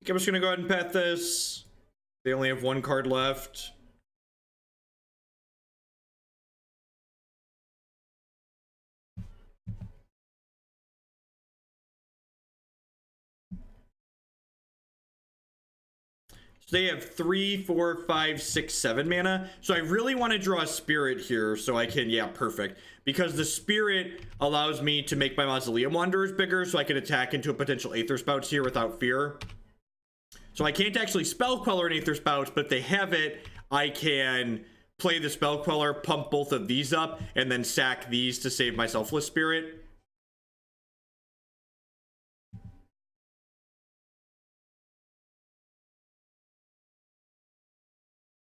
I'm just gonna go ahead and path this. They only have 1 card left. So they have 3, 4, 5, 6, 7 mana. So I really want to draw a spirit here so I can, yeah, perfect. Because the spirit allows me to make my Mausoleum Wanderers bigger so I can attack into a potential Aether Spouts here without fear. So I can't actually Spell Queller an Aether Spouts, but if they have it, I can play the Spell Queller, pump both of these up, and then sack these to save my Selfless Spirit.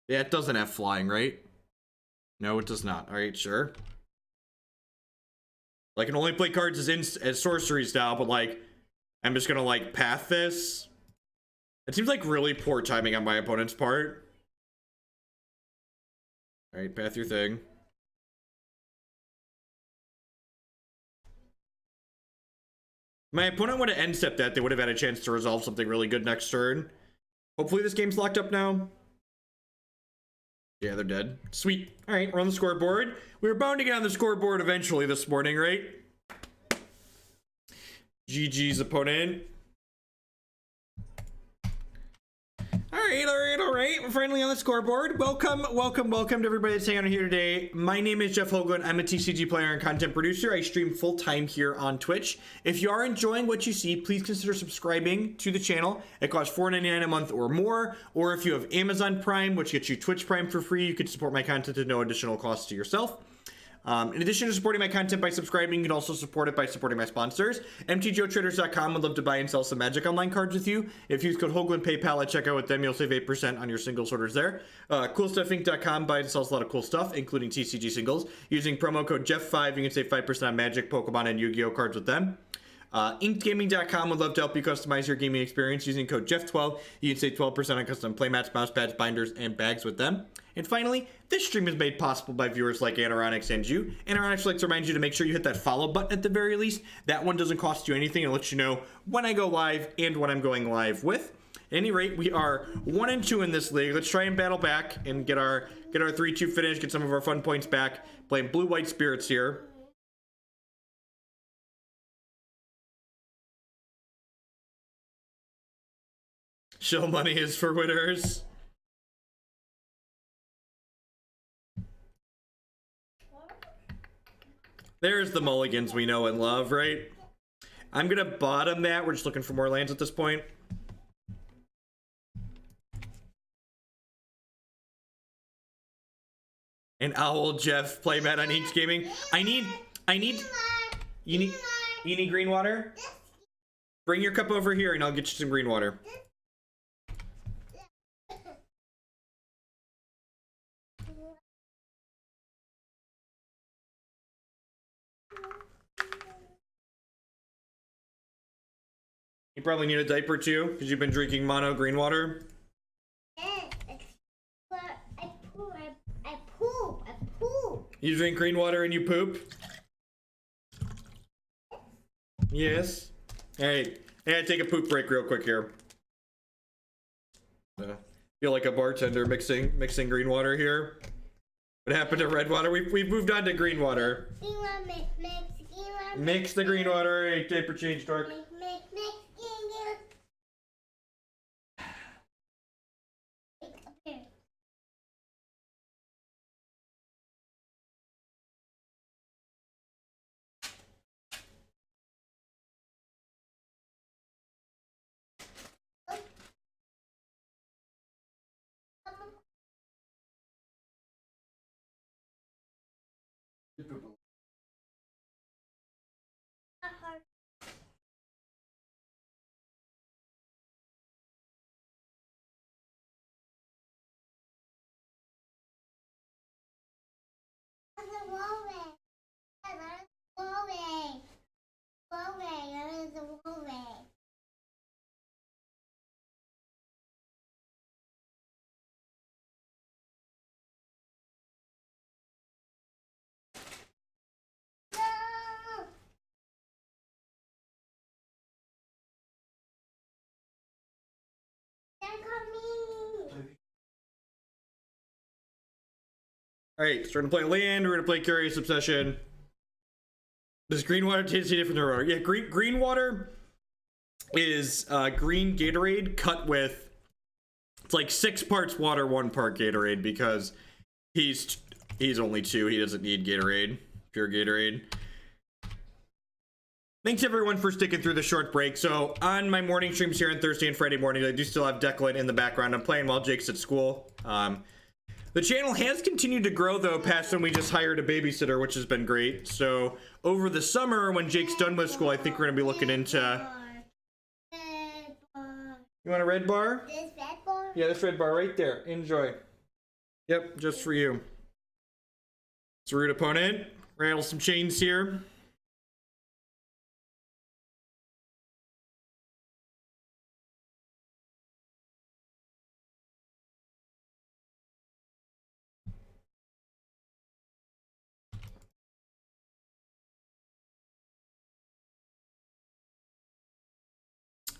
Yeah, it doesn't have flying, right? No, it does not. All right, sure. I can only play cards as sorceries now, but like, I'm just gonna like path this. It seems like really poor timing on my opponent's part. All right, path your thing. My opponent would have end stepped that. They would have had a chance to resolve something really good next turn. Hopefully this game's locked up now. Yeah, they're dead. Sweet. All right, we're on the scoreboard. We were bound to get on the scoreboard eventually this morning, right? GG's opponent. All right. We're finally on the scoreboard. Welcome to everybody that's hanging out here today. My name is Jeff Hoagland. I'm a TCG player and content producer. I stream full-time here on Twitch. If you are enjoying what you see, please consider subscribing to the channel. It costs $4.99 a month or more. Or if you have Amazon Prime, which gets you Twitch Prime for free, you can support my content at no additional cost to yourself. In addition to supporting my content by subscribing, you can also support it by supporting my sponsors. MTGOtraders.com would love to buy and sell some Magic Online cards with you. If you use code Hoagland PayPal at checkout with them, you'll save 8% on your singles orders there. CoolStuffInc.com buys and sells a lot of cool stuff, including TCG singles. Using promo code Jeff5, you can save 5% on Magic, Pokemon, and Yu-Gi-Oh cards with them. InkedGaming.com would love to help you customize your gaming experience using code Jeff12. You can save 12% on custom playmats, mouse pads, binders, and bags with them. And finally, this stream is made possible by viewers like Anoronix and you. Anoronix likes to remind you to make sure you hit that follow button at the very least. That one doesn't cost you anything. It lets you know when I go live and when I'm going live with. At any rate, we are 1-2 in this league. Let's try and battle back and get our 3-2 finish, get some of our fun points back. Playing blue-white spirits here. Show money is for winners. There's the mulligans we know and love, right? I'm gonna bottom that. We're just looking for more lands at this point. An Owl Jeff playmat on Inks Gaming. You need green water? Bring your cup over here and I'll get you some green water. You probably need a diaper too, because you've been drinking mono green water. I poop. You drink green water and you poop? Yes. Alright. I gotta take a poop break real quick here. Feel like a bartender mixing green water here. What happened to red water? We've moved on to green water. Mix the green water. Hey, diaper change, Dark. Alright, so we're gonna play land, we're gonna play Curious Obsession. Does green water taste any different than red water? Yeah, green water is green Gatorade cut with, it's like 6 parts water, 1 part Gatorade, because he's only 2. He doesn't need Gatorade, pure Gatorade. Thanks everyone for sticking through the short break. So on my morning streams here on Thursday and Friday morning, I do still have Declan in the background. I'm playing while Jake's at school. The channel has continued to grow though, past when we just hired a babysitter, which has been great. So over the summer when Jake's done with school, I think we're gonna be looking into... You want a red bar? This red bar? Yeah, this red bar right there. Enjoy. Yep, just for you. It's a root opponent. Rattle some chains here.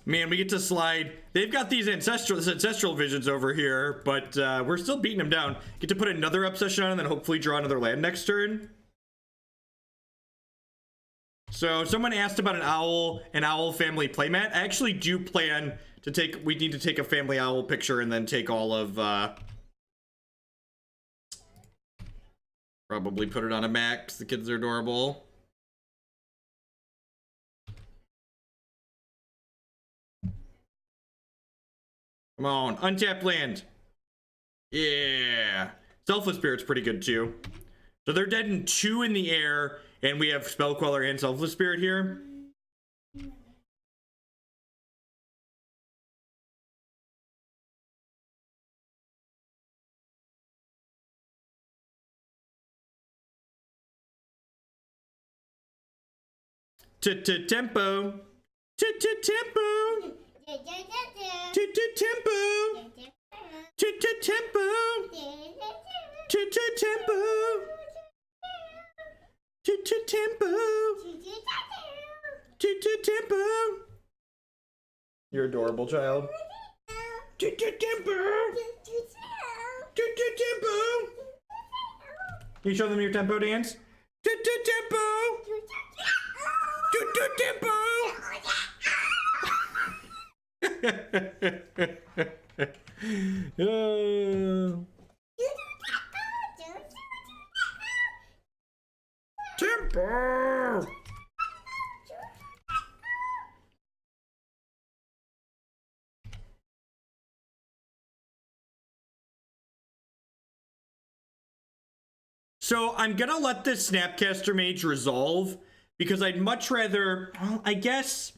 Man, we get to slide. They've got these ancestral visions over here, but we're still beating them down. Get to put another obsession on and then hopefully draw another land next turn. So someone asked about an owl family playmat. I actually do plan to take, we need to take a family owl picture and then take all of, probably put it on a mat because the kids are adorable. Come on, untapped land. Yeah. Selfless Spirit's pretty good too. So they're dead in 2 in the air, and we have Spell Queller and Selfless Spirit here. Tempo. Tempo. Tempo. Tempo. Tempo. You're adorable, child. Tempo. Can you show them your tempo dance? Tempo. Tempo. Tempo. So I'm gonna let this Snapcaster Mage resolve because I'd much rather, well, I guess.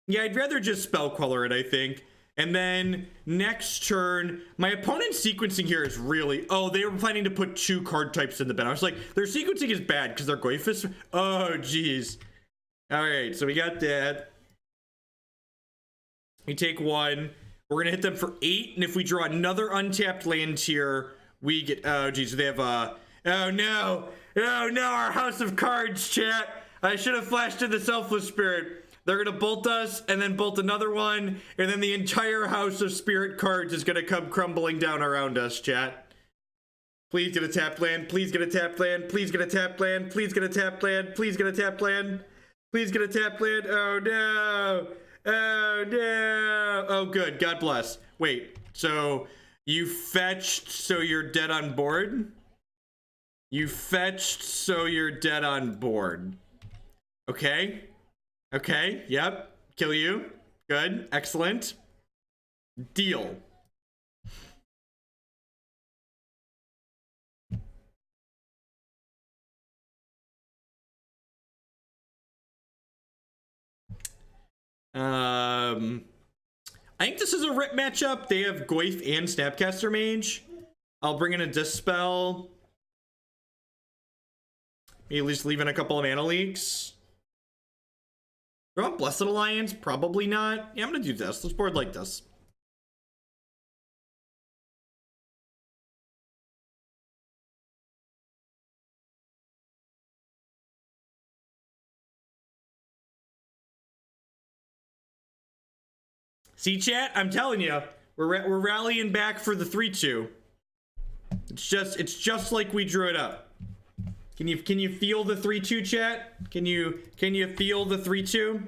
Yeah, I'd rather just Spell Queller it, I think. And then next turn, my opponent's sequencing here is really... Oh, they were planning to put 2 card types in the bin. I was like, their sequencing is bad because they're Goyphus. Oh, jeez. All right, so we got that. We take 1. We're going to hit them for 8. And if we draw another untapped land here, we get... Oh, jeez, they have a... Oh, no. Oh, no, our House of Cards, chat. I should have flashed in the Selfless Spirit. They're gonna bolt us and then bolt another one, and then the entire House of Spirit cards is gonna come crumbling down around us, chat. Please get a tapped land. Please get a tapped land. Please get a tapped land. Please get a tapped land. Please get a tapped land. Please get a tapped land. Oh no. Oh no. Oh good. God bless. Wait. So you fetched so you're dead on board? You fetched so you're dead on board. Okay. Okay, yep. Kill you. Good. Excellent. Deal. I think this is a rip matchup. They have Goyf and Snapcaster Mage. I'll bring in a Dispel. Maybe at least leave in a couple of mana leaks. Draw Blessed Alliance? Probably not. Yeah, I'm gonna do this. Let's board like this. See, chat? I'm telling you, we're rallying back for the 3-2. It's just like we drew it up. Can you feel the 3-2, chat? Can you feel the 3-2?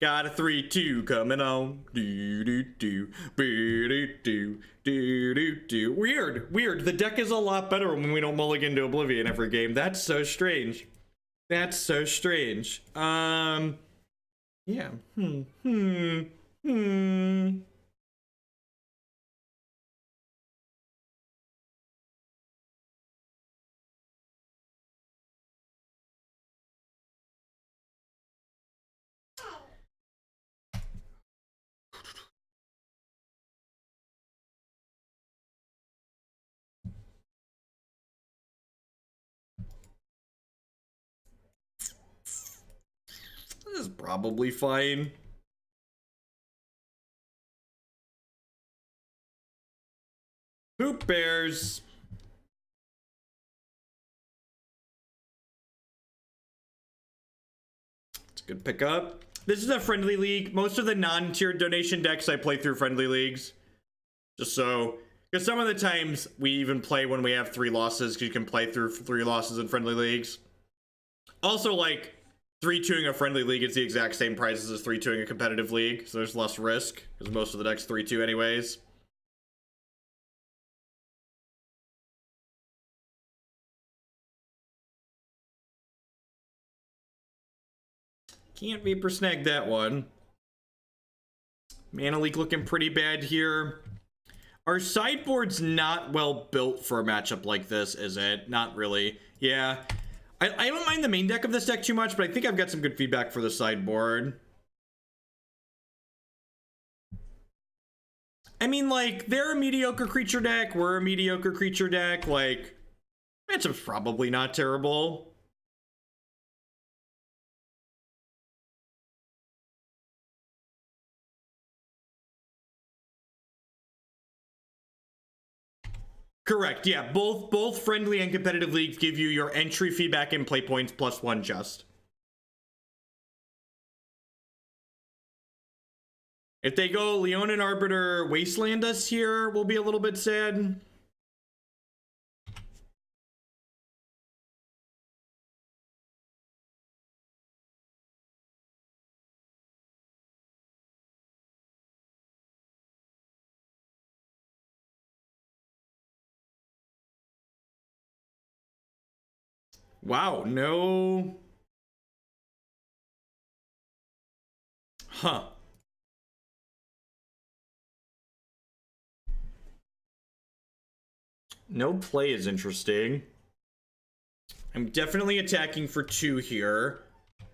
Got a 3-2 coming on. Do do do do do do do. Weird. The deck is a lot better when we don't mulligan to Oblivion every game. That's so strange. That's so strange. Yeah. This is probably fine. Poop bears. It's a good pickup. This is a friendly league. Most of the non-tiered donation decks I play through friendly leagues. Just so, because some of the times we even play when we have 3 losses, because you can play through 3 losses in friendly leagues. Also, like, 3-2ing a friendly league is the exact same prices as 3-2ing a competitive league, so there's less risk, because most of the decks 3-2 anyways. Can't Vapor Snag that one. Mana leak looking pretty bad here. Our sideboard's not well built for a matchup like this, is it? Not really. Yeah. I don't mind the main deck of this deck too much, but I think I've got some good feedback for the sideboard. I mean, like, they're a mediocre creature deck, we're a mediocre creature deck, like, matchup's probably not terrible. Correct, yeah, both friendly and competitive leagues give you your entry feedback and play points +1 just. If they go Leonin Arbiter Wasteland us here, we'll be a little bit sad. Wow, no. Huh. No play is interesting. I'm definitely attacking for 2 here. I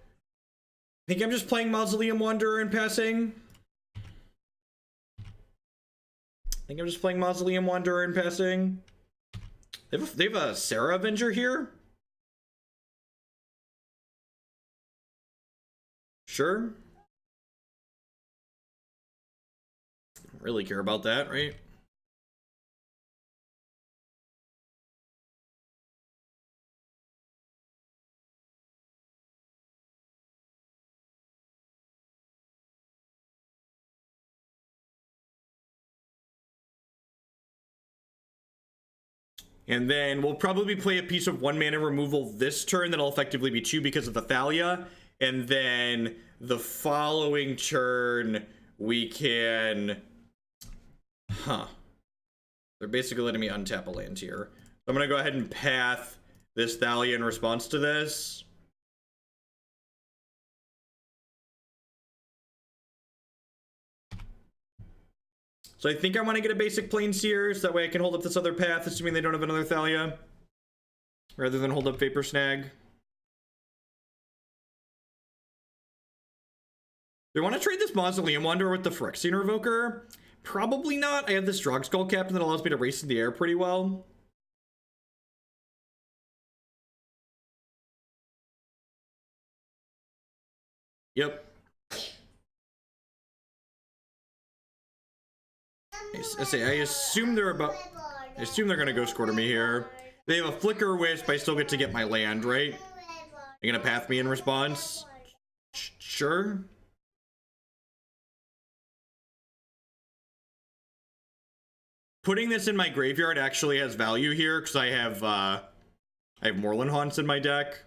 think I'm just playing Mausoleum Wanderer and passing. They have a Sarah Avenger here? Sure. Don't really care about that, right? And then we'll probably play a piece of 1 mana removal this turn that'll effectively be 2 because of the Thalia. And then the following turn we can... Huh. They're basically letting me untap a land here. So I'm going to go ahead and path this Thalia in response to this. So I think I want to get a basic Planeseer, so that way I can hold up this other path, assuming they don't have another Thalia, rather than hold up Vapor Snag. Do I want to trade this Mausoleum Wanderer with the Phyrexian Revoker? Probably not. I have this Drogskol Captain that allows me to race in the air pretty well. Yep. I assume they're gonna Ghost Quarter me here. They have a Flicker Wisp, but I still get to get my land, right? You're gonna path me in response? Sure. Putting this in my graveyard actually has value here, because I have Moorland Haunts in my deck.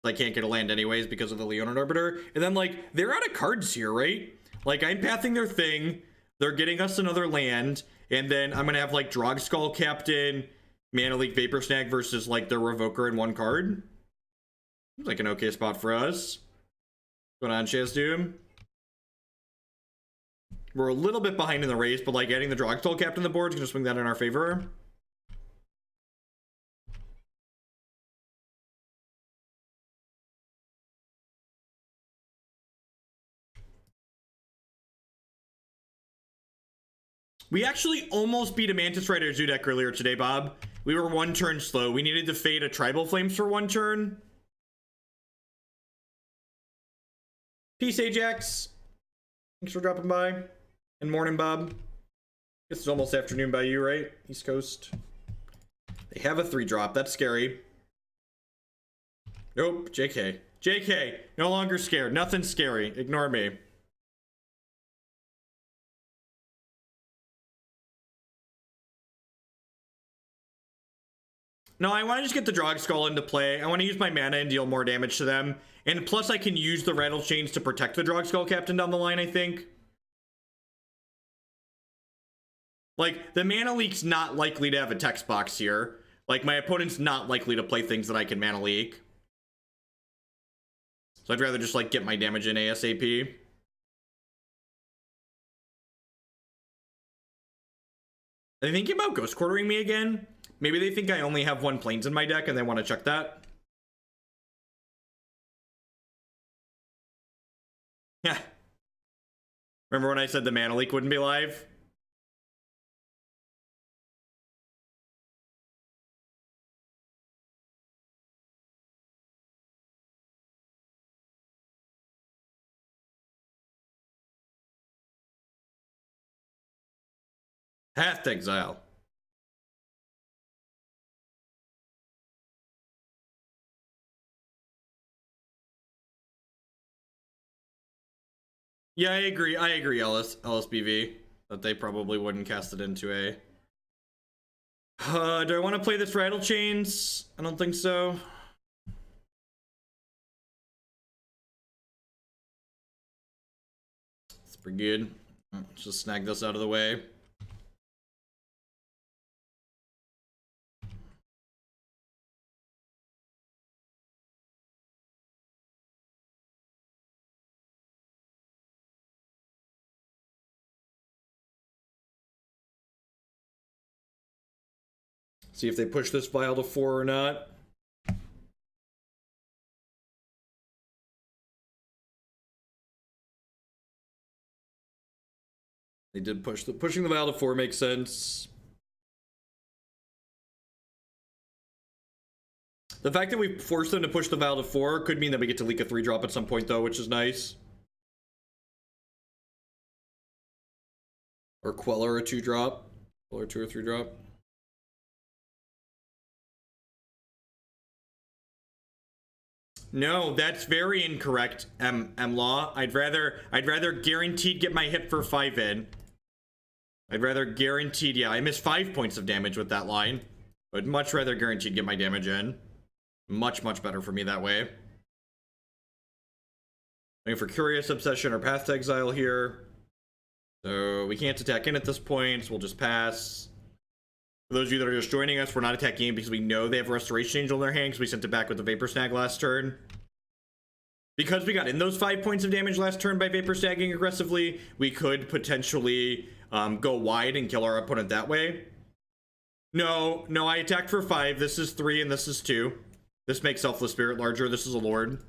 I can't get a land anyways because of the Leonid Arbiter. And then, like, they're out of cards here, right? Like, I'm pathing their thing. They're getting us another land. And then I'm going to have, like, Drogskol Captain, Mana Leak, Vapor Snag versus, like, their Revoker in one card. Seems like an okay spot for us. What's going on, Shazdoom? We're a little bit behind in the race, but, like, adding the Drogskol Captain on the board is going to swing that in our favor. We actually almost beat a Mantis Rider Zoo deck earlier today, Bob. We were one turn slow. We needed to fade a Tribal Flames for one turn. Peace, Ajax. Thanks for dropping by. And morning, Bob. Guess it's almost afternoon by you, right? East Coast. They have a 3-drop. That's scary. Nope. JK. JK. No longer scared. Nothing scary. Ignore me. No, I want to just get the Drogskol into play. I want to use my mana and deal more damage to them. And plus, I can use the Rattlechains to protect the Drogskol Captain down the line, I think. Like, the Mana Leak's not likely to have a text box here. Like, my opponent's not likely to play things that I can Mana Leak. So I'd rather just, like, get my damage in ASAP. Are they thinking about Ghost Quartering me again? Maybe they think I only have one Plains in my deck and they want to check that. Yeah. Remember when I said the Mana Leak wouldn't be live? Path to Exile. Yeah, I agree, LSBV, that they probably wouldn't cast it into a... do I want to play this Rattlechains? I don't think so. It's pretty good. Let's just snag this out of the way. See if they push this vial to 4 or not. They did push pushing the vial to 4 makes sense. The fact that we forced them to push the vial to 4 could mean that we get to leak a 3-drop at some point though, which is nice. Or Queller a 2-drop. Queller 2 or 3-drop. No, that's very incorrect, M-Law. I'd rather guaranteed get my hit for 5 in. I'd rather guaranteed, yeah, I missed 5 points of damage with that line. But much rather guaranteed get my damage in. Much, much better for me that way. Looking for Curious Obsession or Path to Exile here. So we can't attack in at this point, so we'll just pass. For those of you that are just joining us, we're not attacking in because we know they have Restoration Angel in their hand because we sent it back with the Vapor Snag last turn. Because we got in those 5 points of damage last turn by Vapor Snagging aggressively, we could potentially go wide and kill our opponent that way. No, I attacked for 5. This is 3 and this is 2. This makes Selfless Spirit larger. This is a Lord.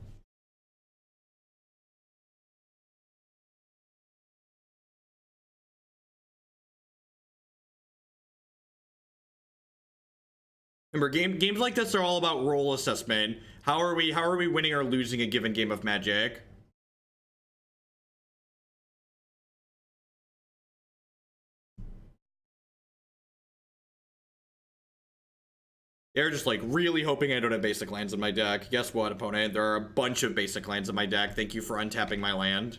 Remember, games like this are all about role assessment. How are we winning or losing a given game of Magic? They're just like really hoping I don't have basic lands in my deck. Guess what, opponent? There are a bunch of basic lands in my deck. Thank you for untapping my land.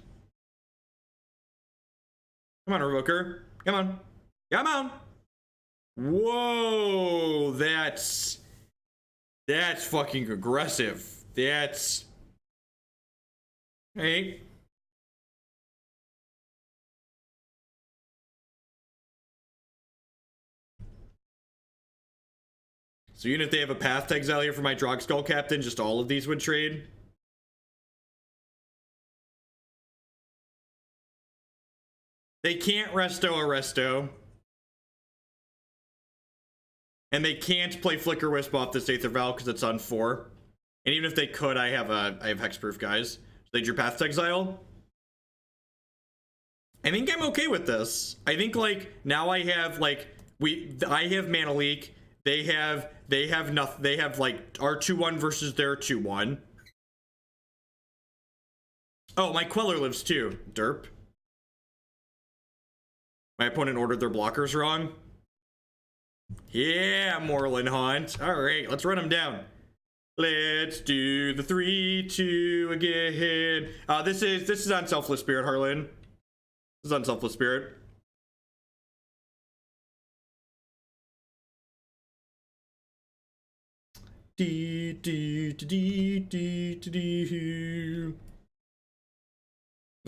Come on, Revoker. Come on. Come on. Whoa, that's fucking aggressive. That's... Hey. So even if they have a path to exile here for my Drogskol Captain, just all of these would trade. They can't resto a resto. And they can't play Flicker Wisp off this Aether Vial because it's on 4. And even if they could, I have hexproof, guys. So they drew path to exile. I think I'm okay with this. I think like now I have like I have Mana Leak. They have nothing. They have like our 2-1 versus their 2-1. Oh, my Queller lives too. Derp. My opponent ordered their blockers wrong. Yeah, Moorland Haunt. All right, let's run them down. Let's do the 3-2 again. This is on Selfless Spirit, Harlan. This is on Selfless Spirit. The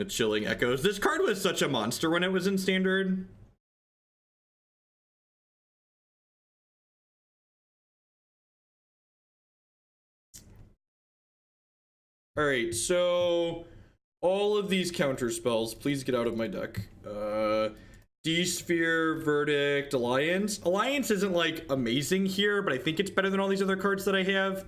Chilling Echoes. This card was such a monster when it was in Standard. All right, so all of these counter spells, please get out of my deck. D-Sphere, Verdict, Alliance. Alliance isn't like amazing here, but I think it's better than all these other cards that I have.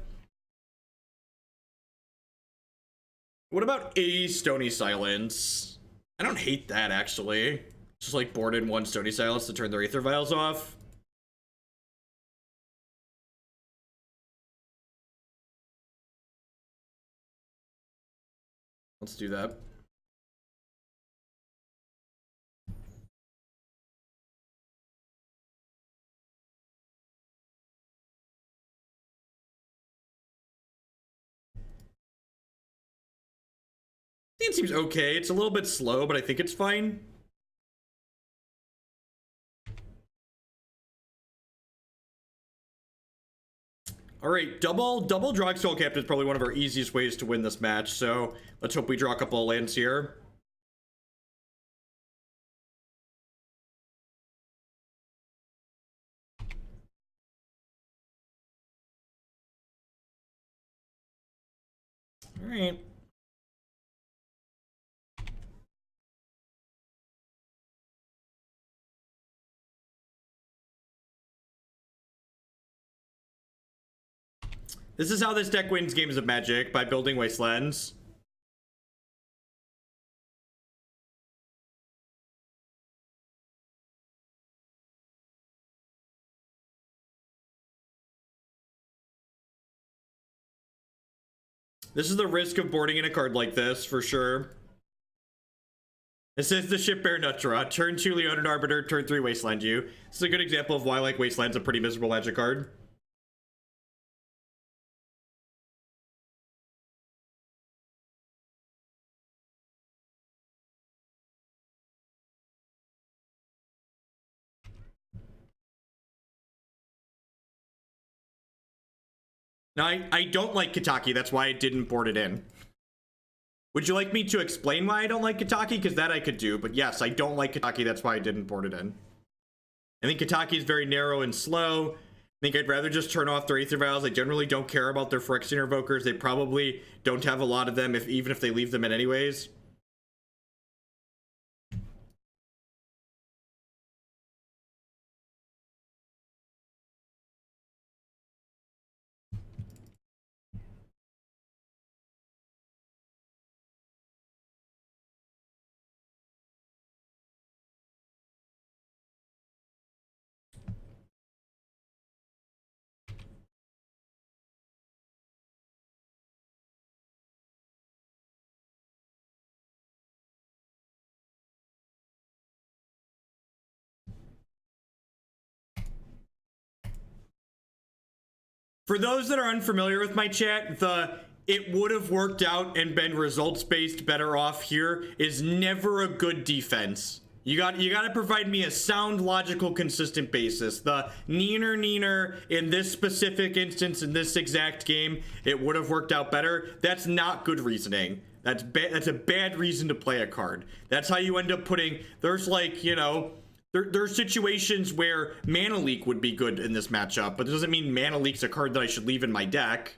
What about a Stony Silence? I don't hate that, actually. Just like board in 1 Stony Silence to turn their Aether Vials off. Let's do that. It seems okay. It's a little bit slow, but I think it's fine. All right, double Drogskol Captain is probably one of our easiest ways to win this match. So let's hope we draw a couple of lands here. All right. This is how this deck wins games of Magic, by building Wastelands. This is the risk of boarding in a card like this, for sure. This is the Ship Bear Nut Draw. Turn 2 Leonid Arbiter, turn 3 Wasteland you. This is a good example of why like Wasteland's a pretty miserable Magic card. Now, I don't like Kataki, that's why I didn't board it in. Would you like me to explain why I don't like Kataki? Because that I could do, but yes, I don't like Kataki, that's why I didn't board it in. I think Kataki is very narrow and slow. I think I'd rather just turn off their Aether Vials. I generally don't care about their Phyrexian Invokers. They probably don't have a lot of them, even if they leave them in anyways. For those that are unfamiliar with my chat, it would have worked out and been results-based better off here is never a good defense. You got to provide me a sound, logical, consistent basis. The neener in this specific instance in this exact game, it would have worked out better. That's not good reasoning. That's a bad reason to play a card. That's how you end up putting. There's like, you know, there's situations where Mana Leak would be good in this matchup, but it doesn't mean Mana Leak's a card that I should leave in my deck.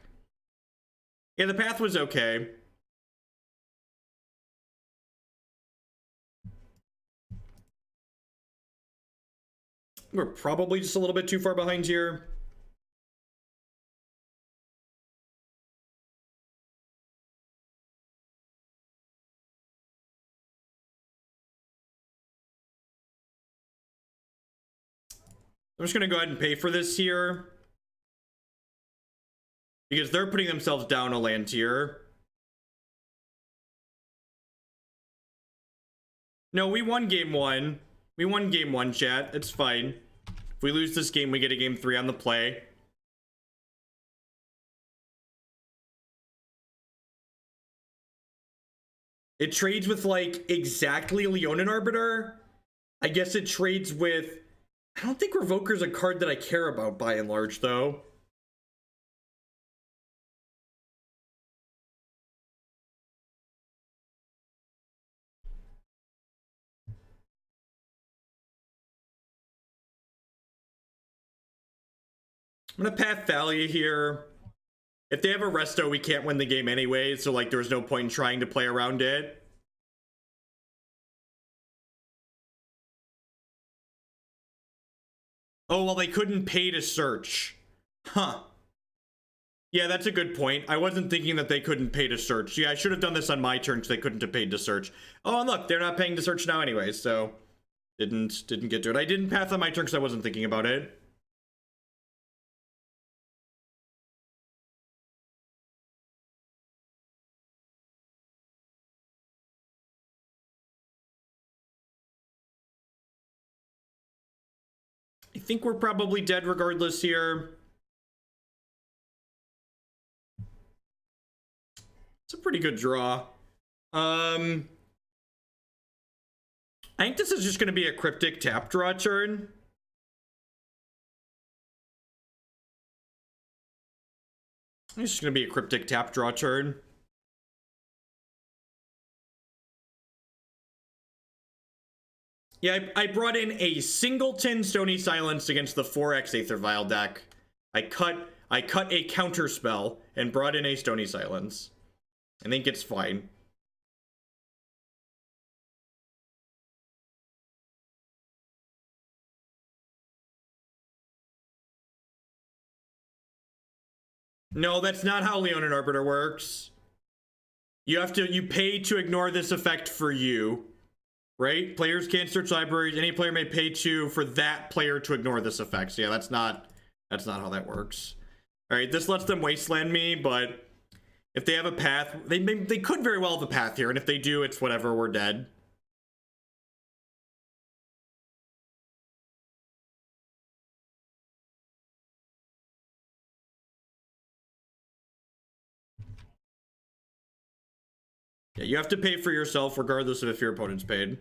Yeah, the path was okay. We're probably just a little bit too far behind here. I'm just going to go ahead and pay for this here, because they're putting themselves down a land tier. No, we won game one. We won game one, chat. It's fine. If we lose this game, we get a game 3 on the play. It trades with, like, exactly Leonin Arbiter. I guess it trades with... I don't think Revoker's a card that I care about, by and large, though. I'm gonna path Thalia here. If they have a resto, we can't win the game anyway, so like there's no point in trying to play around it. Oh, well, they couldn't pay to search. Huh. Yeah, that's a good point. I wasn't thinking that they couldn't pay to search. Yeah, I should have done this on my turn because they couldn't have paid to search. Oh, and look, they're not paying to search now anyway, so didn't get to it. I didn't path on my turn because I wasn't thinking about it. I think we're probably dead regardless here. It's a pretty good draw. I think this is just going to be a Cryptic tap draw turn. It's just going to be a Cryptic tap draw turn. Yeah, I brought in a singleton Stony Silence against the 4x Aether Vial deck. I cut a counter spell and brought in a Stony Silence. I think it's fine. No, that's not how Leonin Arbiter works. You pay to ignore this effect for you. Right? Players can't search libraries. Any player may pay for that player to ignore this effect. So yeah, that's not how that works. All right, this lets them wasteland me, but if they have a path, they could very well have a path here, and if they do, it's whatever, we're dead. Yeah, you have to pay for yourself regardless of if your opponent's paid.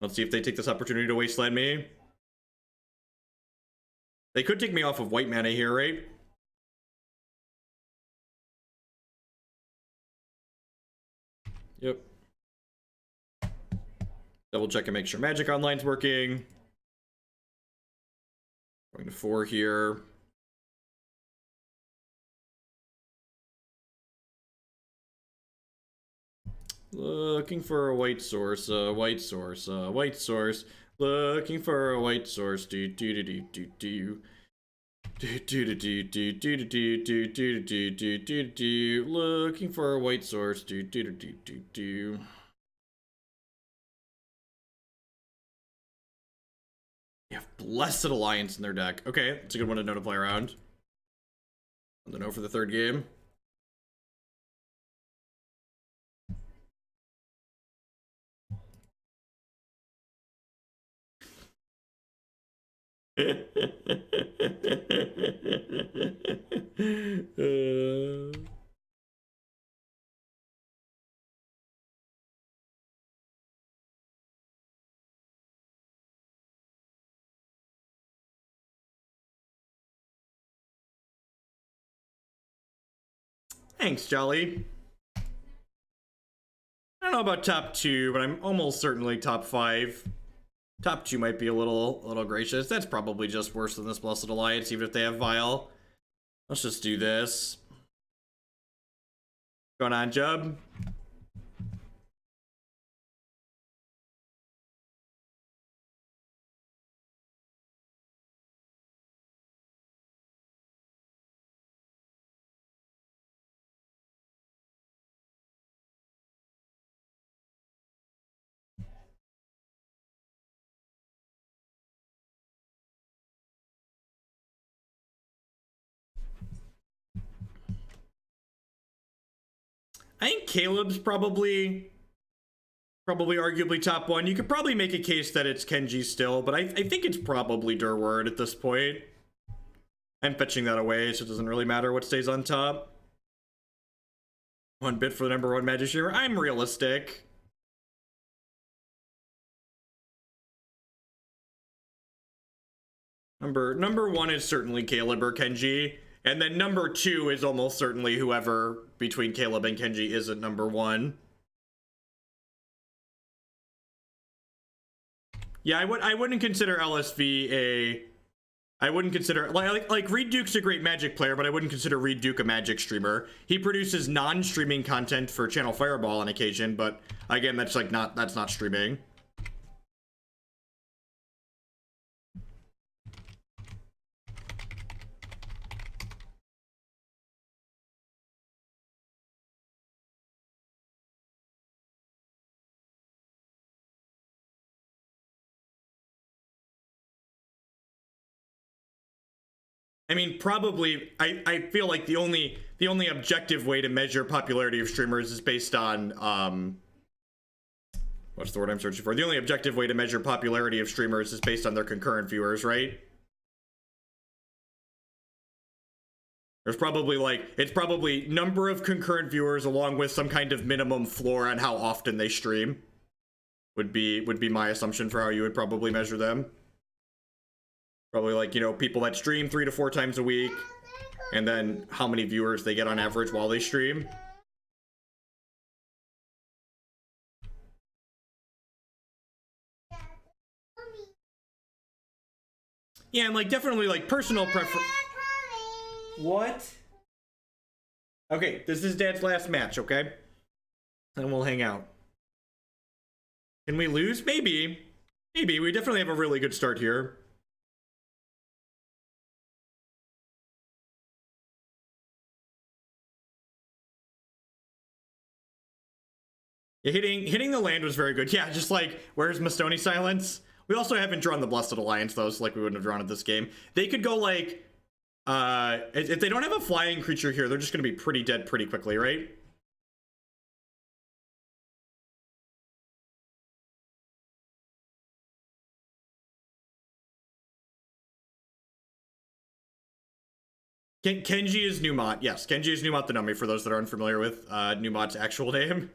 Let's see if they take this opportunity to wasteland me. They could take me off of white mana here, right? Yep. Double check and make sure Magic Online's working. Going to 4 here. Looking for a white source, white source, white source. Looking for a white source. Do do do do do do do do do do do do do do do do do do. Looking for a white source. Do do do do do do. They have Blessed Alliance in their deck. Okay, it's a good one to know to play around. I don't know for the third game. Thanks, Jolly. I don't know about top 2, but I'm almost certainly top 5. Top 2 might be a little gracious. That's probably just worse than this Blessed Alliance, even if they have Vile. Let's just do this. Going on, Jub? I think Caleb's probably arguably top 1. You could probably make a case that it's Kenji still, but I think it's probably Durward at this point. I'm fetching that away, so it doesn't really matter what stays on top. 1 bit for the number 1 Magic Streamer. I'm realistic. Number 1 is certainly Caleb or Kenji. And then number 2 is almost certainly whoever between Caleb and Kenji isn't number 1. Yeah, I wouldn't consider LSV I wouldn't consider like Reed Duke's a great Magic player, but I wouldn't consider Reed Duke a Magic streamer. He produces non-streaming content for Channel Fireball on occasion, but again, that's not streaming. I mean, probably, I feel like the only objective way to measure popularity of streamers is based on, what's the word I'm searching for? The only objective way to measure popularity of streamers is based on their concurrent viewers, right? There's probably it's probably number of concurrent viewers along with some kind of minimum floor on how often they stream. Would be my assumption for how you would probably measure them. Probably people that stream 3 to 4 times a week, and then how many viewers they get on average while they stream. Yeah, and definitely personal preference. What? Okay, this is Dad's last match, okay? Then we'll hang out. Can we lose? Maybe. Maybe. We definitely have a really good start here. Yeah, hitting the land was very good. Yeah, just where's my Stony Silence? We also haven't drawn the Blessed Alliance, though, so we wouldn't have drawn it this game. They could go if they don't have a flying creature here, they're just gonna be pretty dead pretty quickly, right? Kenji is Numot. Yes, Kenji is Numot the Numi, for those that are unfamiliar with Numot's actual name.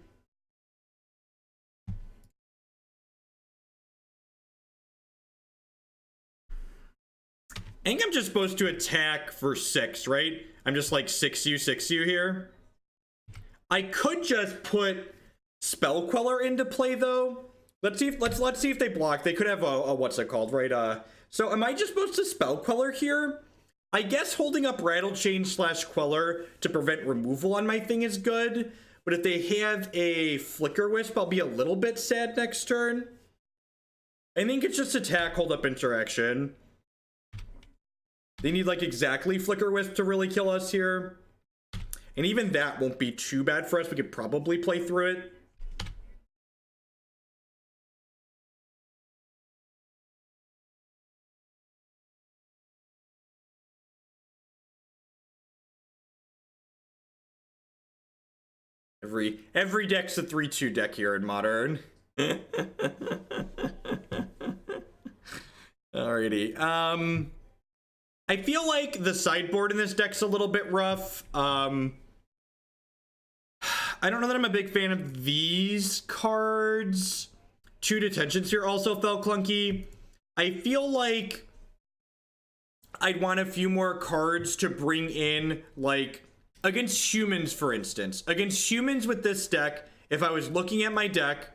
I think I'm just supposed to attack for 6, right? I'm just 6U here. I could just put Spell Queller into play though. Let's see if they block. They could have a what's it called, right? So am I just supposed to Spell Queller here? I guess holding up Rattlechains / Queller to prevent removal on my thing is good, but if they have a Flicker Wisp, I'll be a little bit sad next turn. I think it's just attack, hold up interaction. They need exactly Flicker Wisp to really kill us here. And even that won't be too bad for us. We could probably play through it. Every deck's a 3-2 deck here in Modern. Alrighty. I feel like the sideboard in this deck's a little bit rough. I don't know that I'm a big fan of these cards. 2 Detention Sphere also felt clunky. I feel like I'd want a few more cards to bring in against humans, for instance, against humans with this deck, if I was looking at my deck,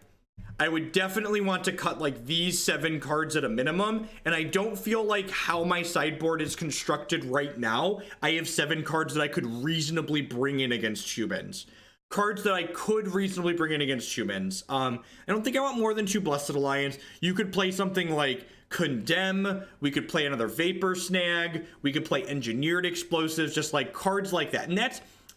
I would definitely want to cut like these 7 cards at a minimum, and I don't feel like how my sideboard is constructed right now, I have 7 cards that I could reasonably bring in against humans. Cards that I could reasonably bring in against humans. I don't think I want more than 2 Blessed Alliance. You could play something like Condemn, we could play another Vapor Snag, we could play Engineered Explosives, just like cards like that. And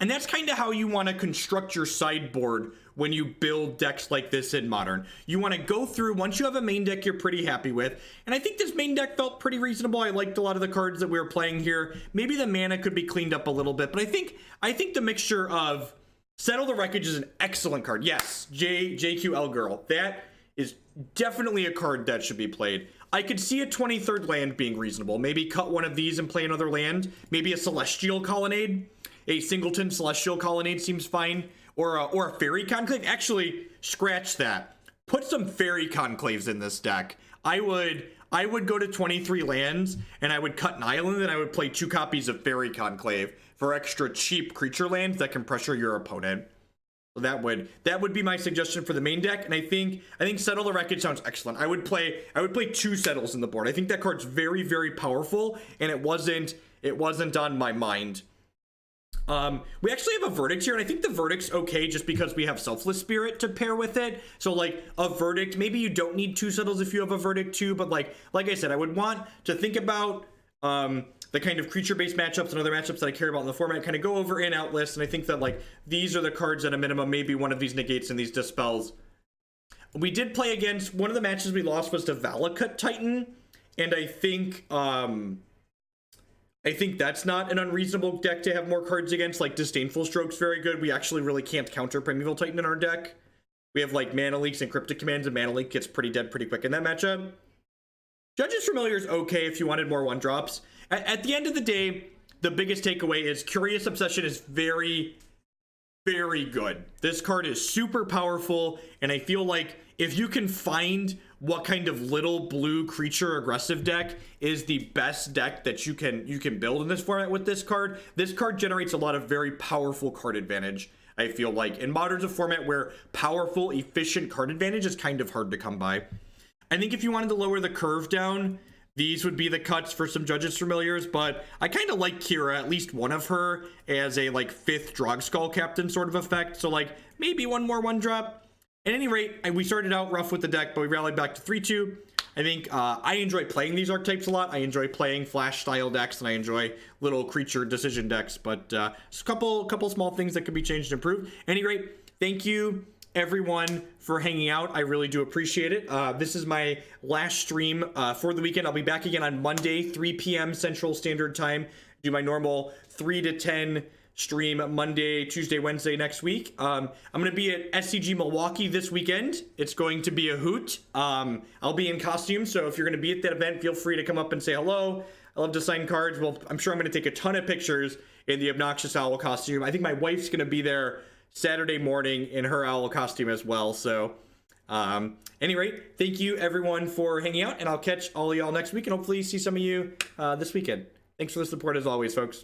that's kind of how you want to construct your sideboard when you build decks like this in Modern. You want to go through, once you have a main deck you're pretty happy with, and I think this main deck felt pretty reasonable. I liked a lot of the cards that we were playing here. Maybe the mana could be cleaned up a little bit, but I think the mixture of Settle the Wreckage is an excellent card. Yes, JQL Girl. That is definitely a card that should be played. I could see a 23rd land being reasonable. Maybe cut one of these and play another land. Maybe a Celestial Colonnade. A Singleton Celestial Colonnade seems fine. Or a Fairy Conclave. Actually, scratch that. Put some Fairy Conclaves in this deck. I would go to 23 lands, and I would cut an island, and I would play 2 copies of Fairy Conclave for extra cheap creature lands that can pressure your opponent. So that would be my suggestion for the main deck, and I think Settle the Wreckage sounds excellent. I would play 2 Settles in the board. I think that card's very, very powerful, and it wasn't on my mind. We actually have a Verdict here, and I think the Verdict's okay just because we have Selfless Spirit to pair with it. So like a Verdict, maybe you don't need 2 Settles if you have a Verdict too, but like I said, I would want to think about the kind of creature-based matchups and other matchups that I care about in the format, kind of go over in out lists, and I think that like these are the cards at a minimum, maybe one of these negates and these dispels. We did play against, one of the matches we lost was to Valakut Titan, and I think that's not an unreasonable deck to have more cards against. Like Disdainful Stroke's very good. We actually really can't counter Primeval Titan in our deck. We have like Mana Leaks and Cryptic Commands, and Mana Leak gets pretty dead pretty quick in that matchup. Judge's Familiar is okay if you wanted more 1-drops. At the end of the day, the biggest takeaway is Curious Obsession is very, very good. This card is super powerful, and I feel like if you can find what kind of little blue creature aggressive deck is the best deck that you can build in this format with this card generates a lot of very powerful card advantage. I feel like in Modern's a format where powerful, efficient card advantage is kind of hard to come by. I think if you wanted to lower the curve down, these would be the cuts for some Judge's Familiars, but I kind of like Kira, at least one of her, as a like 5th Drogskol Captain sort of effect. So like maybe one more 1-drop. At any rate, we started out rough with the deck, but we rallied back to 3-2. I think I enjoy playing these archetypes a lot. I enjoy playing flash style decks, and I enjoy little creature decision decks, but just a couple small things that could be changed and improved. At any rate, thank you everyone for hanging out. I really do appreciate it. This is my last stream for the weekend. I'll be back again on Monday, 3 p.m. Central Standard Time. Do my normal 3 to 10 stream Monday, Tuesday, Wednesday next week. I'm going to be at SCG Milwaukee this weekend. It's going to be a hoot. I'll be in costume, so if you're going to be at that event, feel free to come up and say hello. I love to sign cards. Well, I'm sure I'm going to take a ton of pictures in the Obnoxious Owl costume. I think my wife's going to be there Saturday morning in her owl costume as well. So any rate, thank you everyone for hanging out, and I'll catch all y'all next week and hopefully see some of you this weekend. Thanks for the support as always, folks.